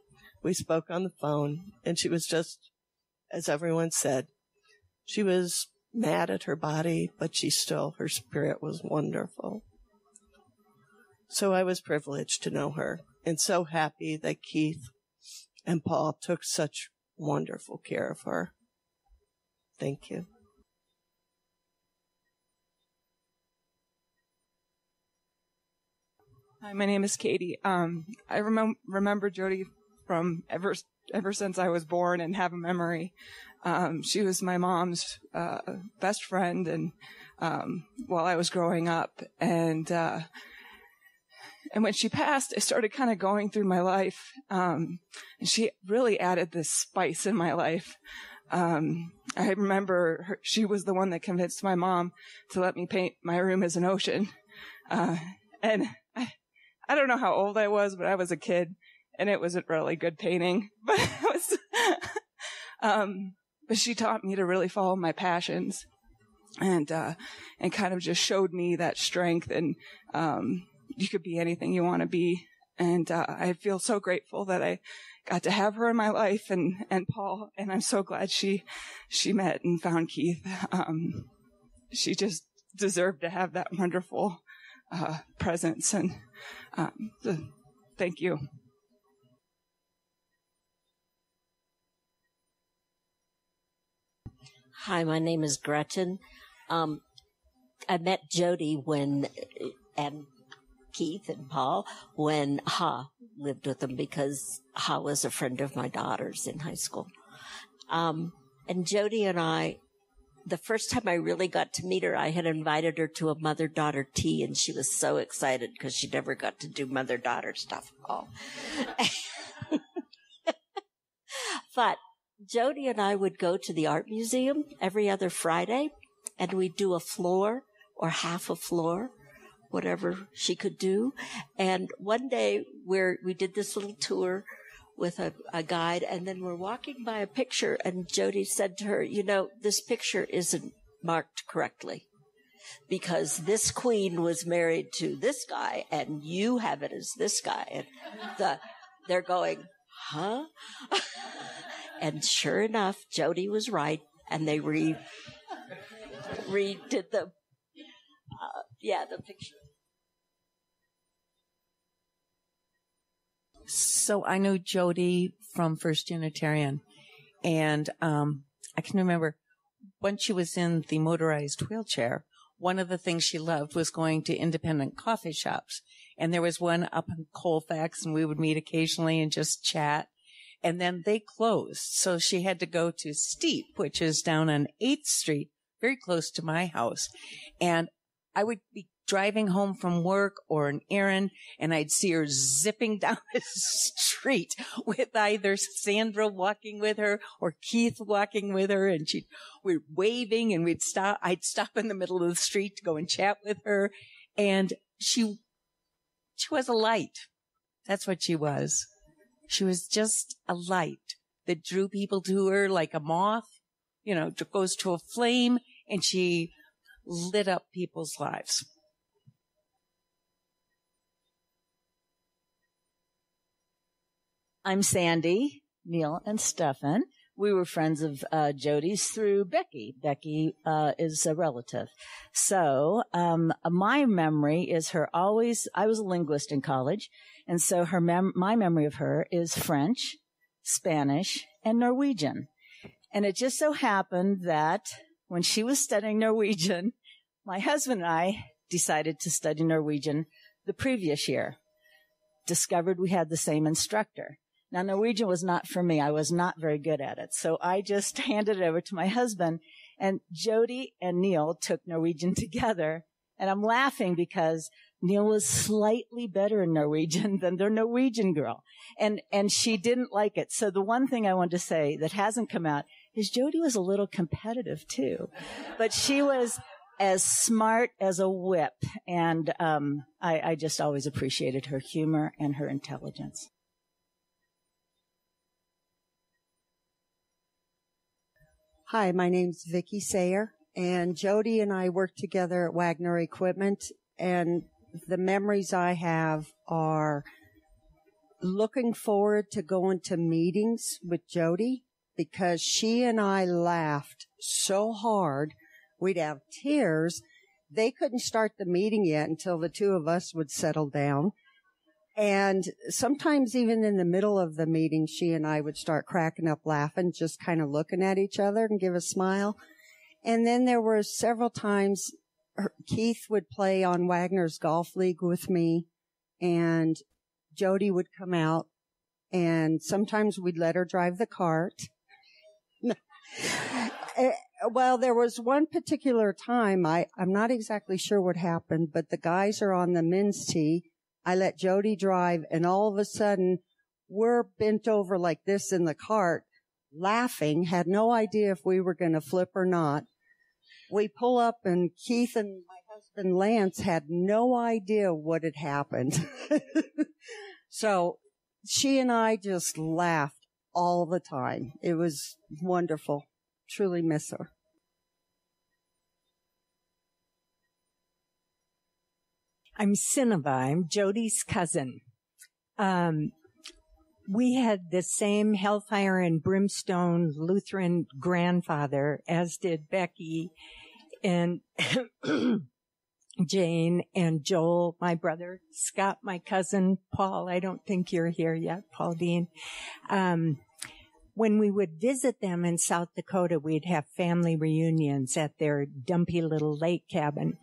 We spoke on the phone, and she was just, as everyone said, she was mad at her body, but her spirit was wonderful. So I was privileged to know her, and so happy that Keith and Paul took such wonderful care of her. Thank you. Hi, my name is Katie. I remember Jody from ever since I was born and have a memory. She was my mom's best friend, and while I was growing up, and when she passed, I started kind of going through my life, and she really added this spice in my life. I remember she was the one that convinced my mom to let me paint my room as an ocean. And I don't know how old I was, but I was a kid, and it wasn't really good painting. But it was, but she taught me to really follow my passions, and kind of just showed me that strength, and you could be anything you want to be. And I feel so grateful that I got to have her in my life, and Paul, and I'm so glad she met and found Keith. She just deserved to have that wonderful presence, and so thank you. Hi, my name is Gretchen. I met Jody and Keith and Paul when Ha lived with them, because Ha was a friend of my daughter's in high school. And Jody and I, the first time I really got to meet her, I had invited her to a mother-daughter tea, and she was so excited because she never got to do mother-daughter stuff at all. But Jody and I would go to the art museum every other Friday, and we'd do a floor or half a floor, whatever she could do. And one day we did this little tour with a guide, and then we're walking by a picture, and Jody said to her, you know, this picture isn't marked correctly, because this queen was married to this guy, and you have it as this guy. And they're going, huh? And sure enough, Jody was right, and they redid the picture. So I knew Jody from First Unitarian, and I can remember when she was in the motorized wheelchair, one of the things she loved was going to independent coffee shops. And there was one up in Colfax, and we would meet occasionally and just chat. And then they closed, so she had to go to Steep, which is down on 8th Street, very close to my house. And I would be driving home from work or an errand, and I'd see her zipping down the street with either Sandra walking with her or Keith walking with her, and we're waving, and I'd stop in the middle of the street to go and chat with her. And she was a light. That's what she was. She was just a light that drew people to her like a moth, goes to a flame, and she lit up people's lives. I'm Sandy, Neil, and Stefan. We were friends of Jody's through Becky. Becky is a relative. So my memory is her always, I was a linguist in college, and so my memory of her is French, Spanish, and Norwegian. And it just so happened that when she was studying Norwegian, my husband and I decided to study Norwegian the previous year. Discovered we had the same instructor. Now, Norwegian was not for me. I was not very good at it. So I just handed it over to my husband, and Jody and Neil took Norwegian together. And I'm laughing because Neil was slightly better in Norwegian than their Norwegian girl. And she didn't like it. So the one thing I want to say that hasn't come out is Jody was a little competitive too, but she was as smart as a whip. And I just always appreciated her humor and her intelligence. Hi, my name's Vicki Sayer, and Jody and I work together at Wagner Equipment, and the memories I have are looking forward to going to meetings with Jody, because she and I laughed so hard we'd have tears. They couldn't start the meeting yet until the two of us would settle down. And sometimes even in the middle of the meeting, she and I would start cracking up laughing, just kind of looking at each other and give a smile. And then there were several times Keith would play on Wagner's Golf League with me, and Jody would come out, and sometimes we'd let her drive the cart. Well, there was one particular time, I'm not exactly sure what happened, but the guys are on the men's tee. I let Jody drive, and all of a sudden, we're bent over like this in the cart. laughing, had no idea if we were going to flip or not. We pull up and Keith and my husband Lance had no idea what had happened. So she and I just laughed all the time. It was wonderful. Truly miss her. I'm Cineva. I'm Jody's cousin. We had the same hellfire and brimstone Lutheran grandfather, as did Becky and Jane and Joel, my brother, Scott, my cousin, Paul. I don't think you're here yet, Paul Dean. When we would visit them in South Dakota, we'd have family reunions at their dumpy little lake cabin.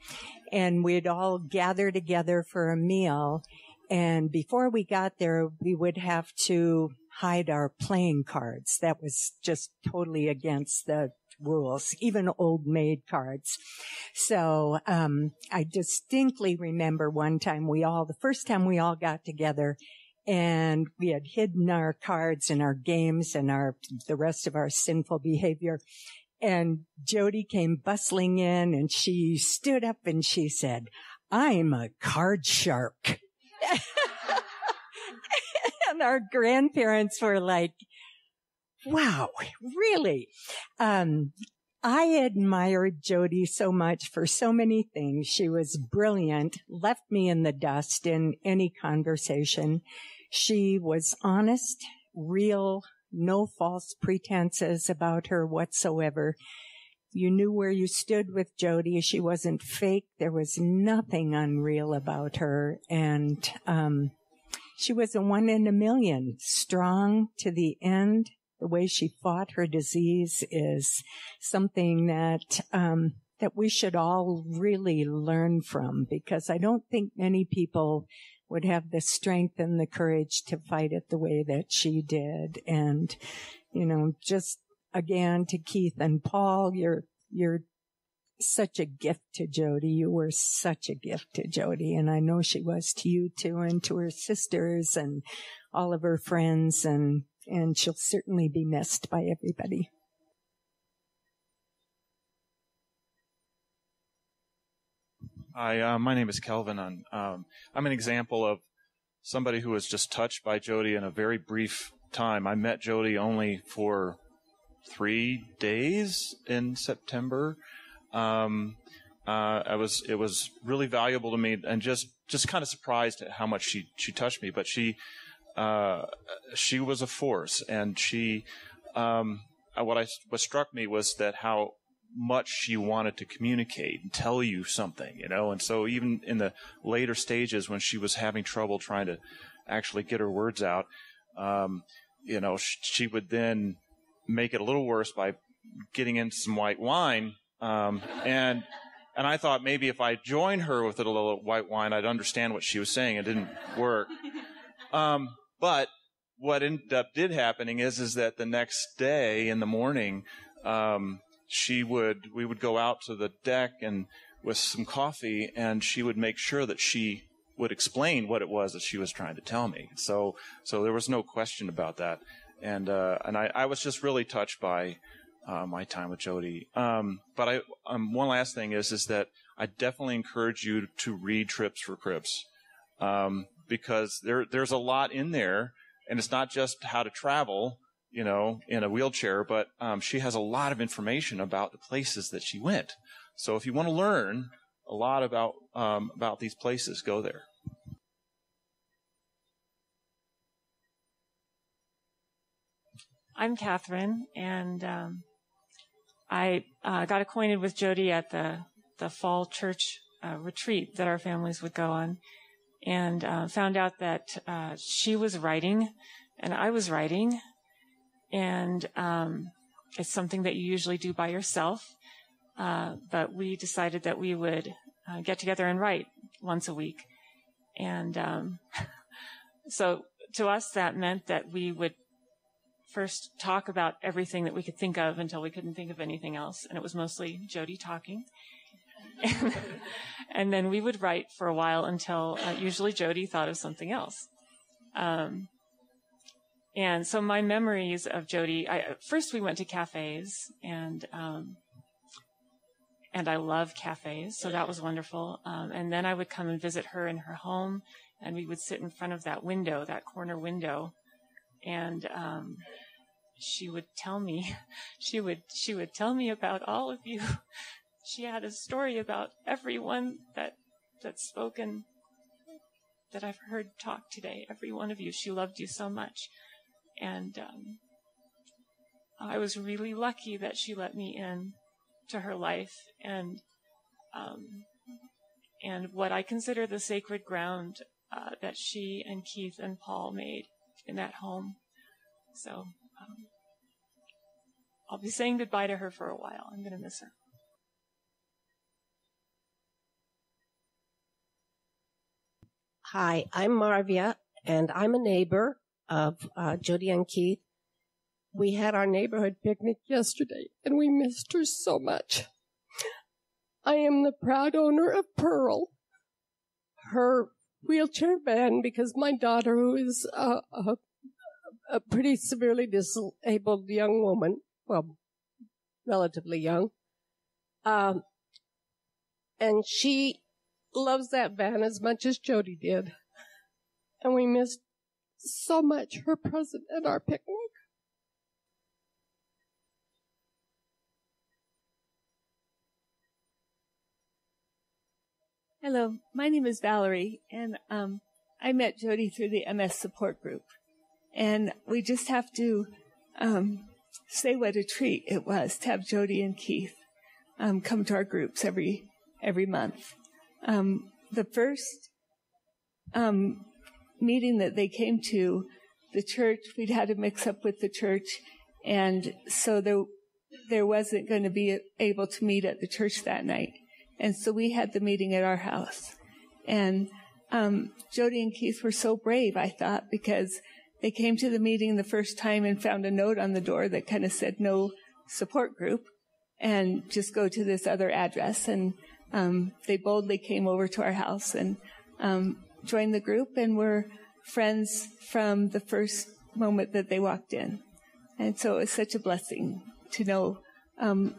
And we'd all gather together for a meal. And before we got there, we would have to hide our playing cards. That was just totally against the rules, even old maid cards. So I distinctly remember one time the first time we all got together, and we had hidden our cards and our games and the rest of our sinful behavior. And Jody came bustling in, and she stood up and she said, "I'm a card shark." And our grandparents were like, "Wow, really?" I admired Jody so much for so many things. She was brilliant, left me in the dust in any conversation. She was honest, real, no false pretenses about her whatsoever. You knew where you stood with Jody. She wasn't fake. There was nothing unreal about her. And she was a 1 in a million, strong to the end. The way she fought her disease is something that we should all really learn from, because I don't think many people would have the strength and the courage to fight it the way that she did. And, just again to Keith and Paul, you're such a gift to Jody. You were such a gift to Jody. And I know she was to you too, and to her sisters and all of her friends, and she'll certainly be missed by everybody. Hi, my name is Kelvin. I'm an example of somebody who was just touched by Jody in a very brief time. I met Jody only for 3 days in September. It was really valuable to me, and just kind of surprised at how much she touched me. But she was a force, and what struck me was that how much she wanted to communicate and tell you something, and so even in the later stages when she was having trouble trying to actually get her words out, she would then make it a little worse by getting into some white wine, and I thought maybe if I joined her with a little white wine, I'd understand what she was saying. It didn't work. But what did happening is that the next day in the morning, we would go out to the deck and with some coffee, and she would make sure that she would explain what it was that she was trying to tell me. So there was no question about that. And I was just really touched by my time with Jody. But one last thing is that I definitely encourage you to read Trips for Crips, because there's a lot in there, and it's not just how to travel, in a wheelchair, but she has a lot of information about the places that she went. So if you want to learn a lot about these places, go there. I'm Catherine, and I got acquainted with Jody at the fall church retreat that our families would go on, and found out that she was writing and I was writing, and it's something that you usually do by yourself, but we decided that we would get together and write once a week. And so to us, that meant that we would first talk about everything that we could think of until we couldn't think of anything else. And it was mostly Jody talking. And then we would write for a while until usually Jody thought of something else. And so my memories of Jody, first we went to cafes, and I love cafes, so that was wonderful. And then I would come and visit her in her home, and we would sit in front of that window, that corner window, and she would tell me, she would tell me about all of you. She had a story about everyone that's spoken, that I've heard talk today, every one of you. She loved you so much. And I was really lucky that she let me in to her life and what I consider the sacred ground that she and Keith and Paul made in that home. So I'll be saying goodbye to her for a while. I'm going to miss her. Hi, I'm Marvia, and I'm a neighbor of Jody and Keith. We had our neighborhood picnic yesterday, and we missed her so much. I am the proud owner of Pearl, her wheelchair van, because my daughter, who is a pretty severely disabled young woman, well, relatively young, and she loves that van as much as Jody did. And we missed so much her presence at our picnic. Hello, my name is Valerie, and I met Jody through the MS support group. And we just have to say what a treat it was to have Jody and Keith come to our groups every month. The first meeting that they came to, the church, we'd had a mix-up with the church, and so there wasn't going to be able to meet at the church that night. And so we had the meeting at our house. And Jody and Keith were so brave, I thought, because they came to the meeting the first time and found a note on the door that kind of said no support group and just go to this other address. And they boldly came over to our house and joined the group and were friends from the first moment that they walked in. And so it was such a blessing to know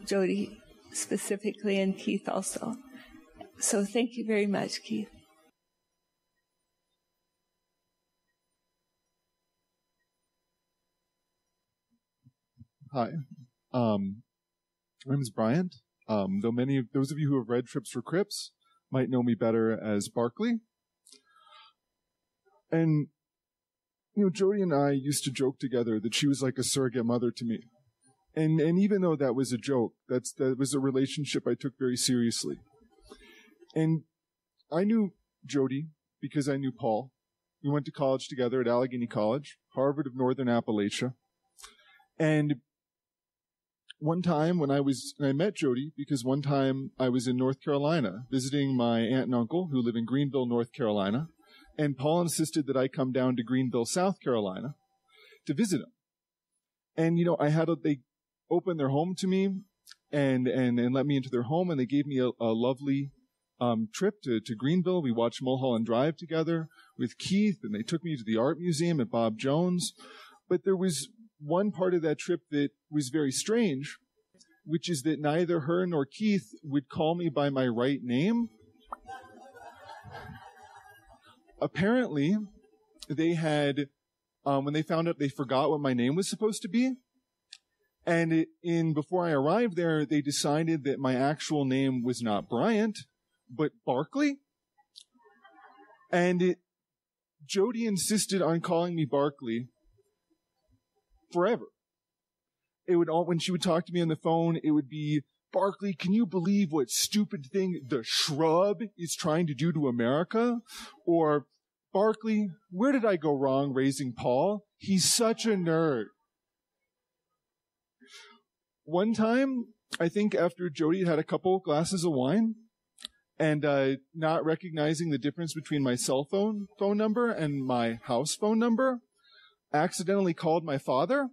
Jody specifically and Keith also. So thank you very much, Keith. Hi, my name is Bryant. Though many of those of you who have read Trips for Crips might know me better as Barkley. And, Jody and I used to joke together that she was like a surrogate mother to me. And even though that was a joke, that was a relationship I took very seriously. And I knew Jody because I knew Paul. We went to college together at Allegheny College, Harvard of Northern Appalachia. And one time when I met Jody because one time I was in North Carolina visiting my aunt and uncle who live in Greenville, North Carolina. And Paul insisted that I come down to Greenville, South Carolina to visit him. And, they opened their home to me and let me into their home, and they gave me a lovely trip to Greenville. We watched Mulholland Drive together with Keith, and they took me to the art museum at Bob Jones. But there was one part of that trip that was very strange, which is that neither her nor Keith would call me by my right name. Apparently, they had, when they found out, they forgot what my name was supposed to be. And before I arrived there, they decided that my actual name was not Bryant, but Barkley. And Jody insisted on calling me Barkley forever. When she would talk to me on the phone, it would be, Barkley, can you believe what stupid thing the shrub is trying to do to America? Or, Barkley, where did I go wrong raising Paul? He's such a nerd. One time, I think after Jody had a couple glasses of wine, and not recognizing the difference between my cell phone number and my house phone number, accidentally called my father,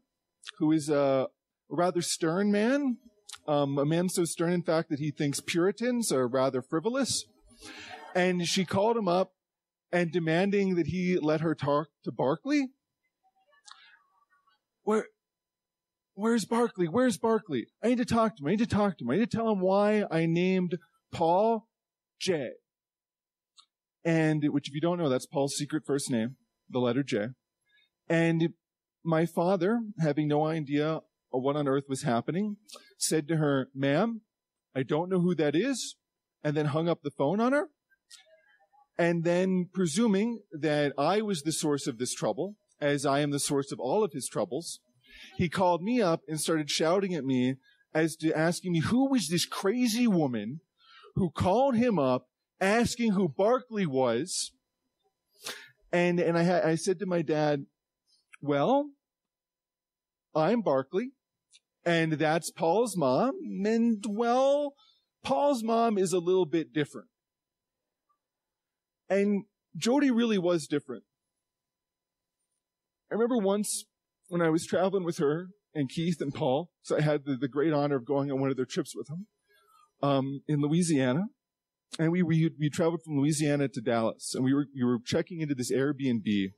who is a rather stern man, a man so stern, in fact, that he thinks Puritans are rather frivolous. And she called him up and demanding that he let her talk to Barkley. where's Barkley? Where's Barkley? I need to talk to him. I need to talk to him. I need to tell him why I named Paul J. And, which if you don't know, that's Paul's secret first name, the letter J. And my father, having no idea of what on earth was happening, said to her, "Ma'am, I don't know who that is," and then hung up the phone on her. And then, presuming that I was the source of this trouble, as I am the source of all of his troubles, he called me up and started shouting at me as to asking me who was this crazy woman who called him up asking who Barkley was. And I said to my dad, "Well, I'm Barkley, and that's Paul's mom, and, well, Paul's mom is a little bit different." And Jody really was different. I remember once when I was traveling with her and Keith and Paul, so I had the great honor of going on one of their trips with them, in Louisiana. And we traveled from Louisiana to Dallas, and we were checking into this Airbnb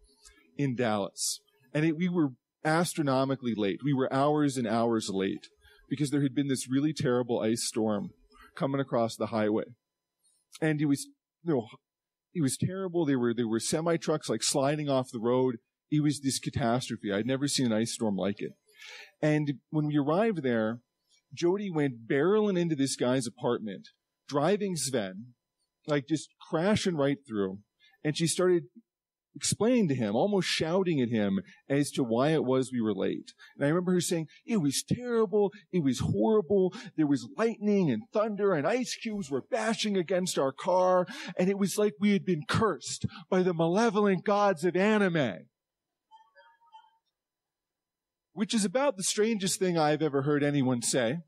in Dallas. And we were astronomically late. We were hours and hours late because there had been this really terrible ice storm coming across the highway. And it was, it was terrible. There were semi-trucks like sliding off the road. It was this catastrophe. I'd never seen an ice storm like it. And when we arrived there, Jody went barreling into this guy's apartment, driving Sven, like just crashing right through. And she started explaining to him, almost shouting at him as to why it was we were late. And I remember her saying, "It was terrible. It was horrible. There was lightning and thunder and ice cubes were bashing against our car. And it was like we had been cursed by the malevolent gods of anime." Which is about the strangest thing I've ever heard anyone say.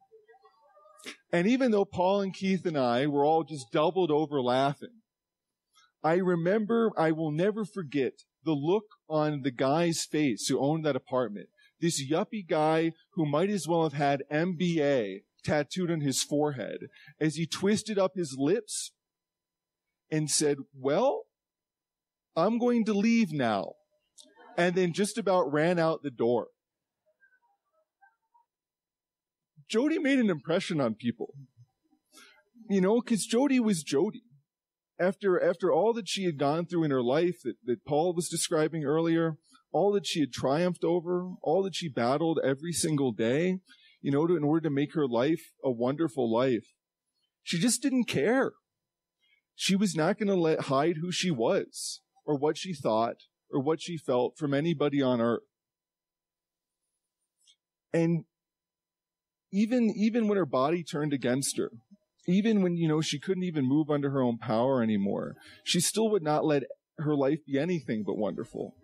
And even though Paul and Keith and I were all just doubled over laughing, I will never forget the look on the guy's face who owned that apartment. This yuppie guy who might as well have had MBA tattooed on his forehead as he twisted up his lips and said, "Well, I'm going to leave now." And then just about ran out the door. Jody made an impression on people, because Jody was Jody. After all that she had gone through in her life that Paul was describing earlier, all that she had triumphed over, all that she battled every single day, in order to make her life a wonderful life, she just didn't care. She was not going to hide who she was or what she thought or what she felt from anybody on earth. And even when her body turned against her, even when, she couldn't even move under her own power anymore, she still would not let her life be anything but wonderful.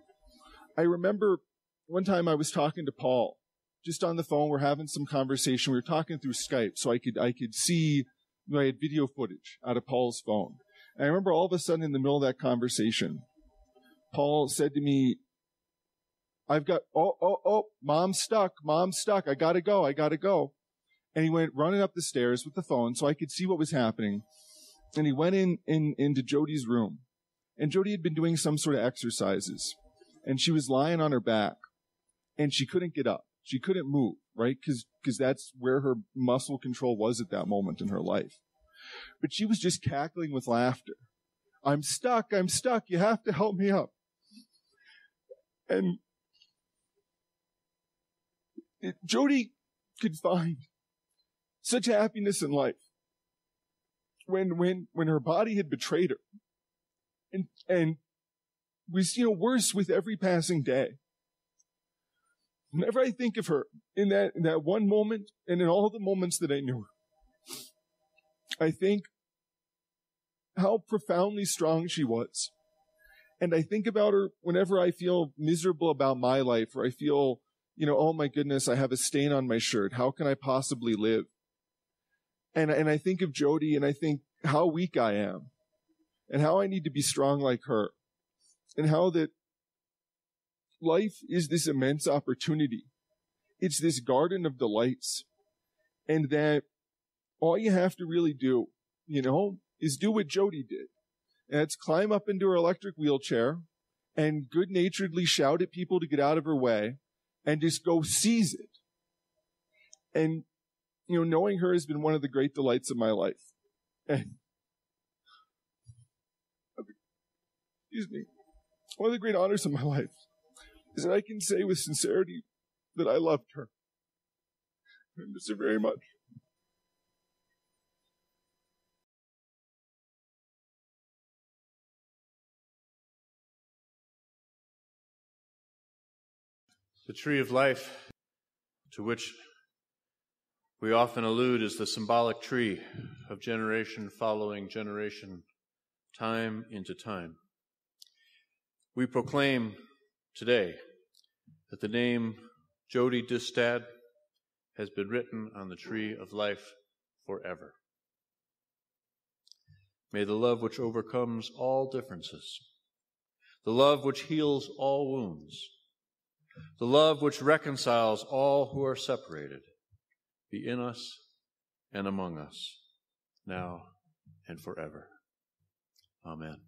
I remember one time I was talking to Paul, just on the phone. We're having some conversation. We were talking through Skype, so I could see, I had video footage out of Paul's phone. And I remember all of a sudden in the middle of that conversation, Paul said to me, "I've got, mom's stuck. I gotta go. And he went running up the stairs with the phone so I could see what was happening. And he went into Jody's room. And Jody had been doing some sort of exercises. And she was lying on her back. And she couldn't get up. She couldn't move, right? Because that's where her muscle control was at that moment in her life. But she was just cackling with laughter. I'm stuck. You have to help me up." And Jody could find such happiness in life when her body had betrayed her and was, worse with every passing day. Whenever I think of her in that one moment and in all the moments that I knew her, I think how profoundly strong she was. And I think about her whenever I feel miserable about my life, or I feel, oh my goodness, I have a stain on my shirt. How can I possibly live? And I think of Jody and I think how weak I am and how I need to be strong like her, and how that life is this immense opportunity. It's this garden of delights, and that all you have to really do, is do what Jody did. And it's climb up into her electric wheelchair and good-naturedly shout at people to get out of her way and just go seize it. And, knowing her has been one of the great delights of my life. And, one of the great honors of my life is that I can say with sincerity that I loved her. I miss her very much. The tree of life, to which we often allude, is the symbolic tree of generation following generation, time into time. We proclaim today that the name Jody Distad has been written on the tree of life forever. May the love which overcomes all differences, the love which heals all wounds, the love which reconciles all who are separated, be in us and among us, now and forever. Amen.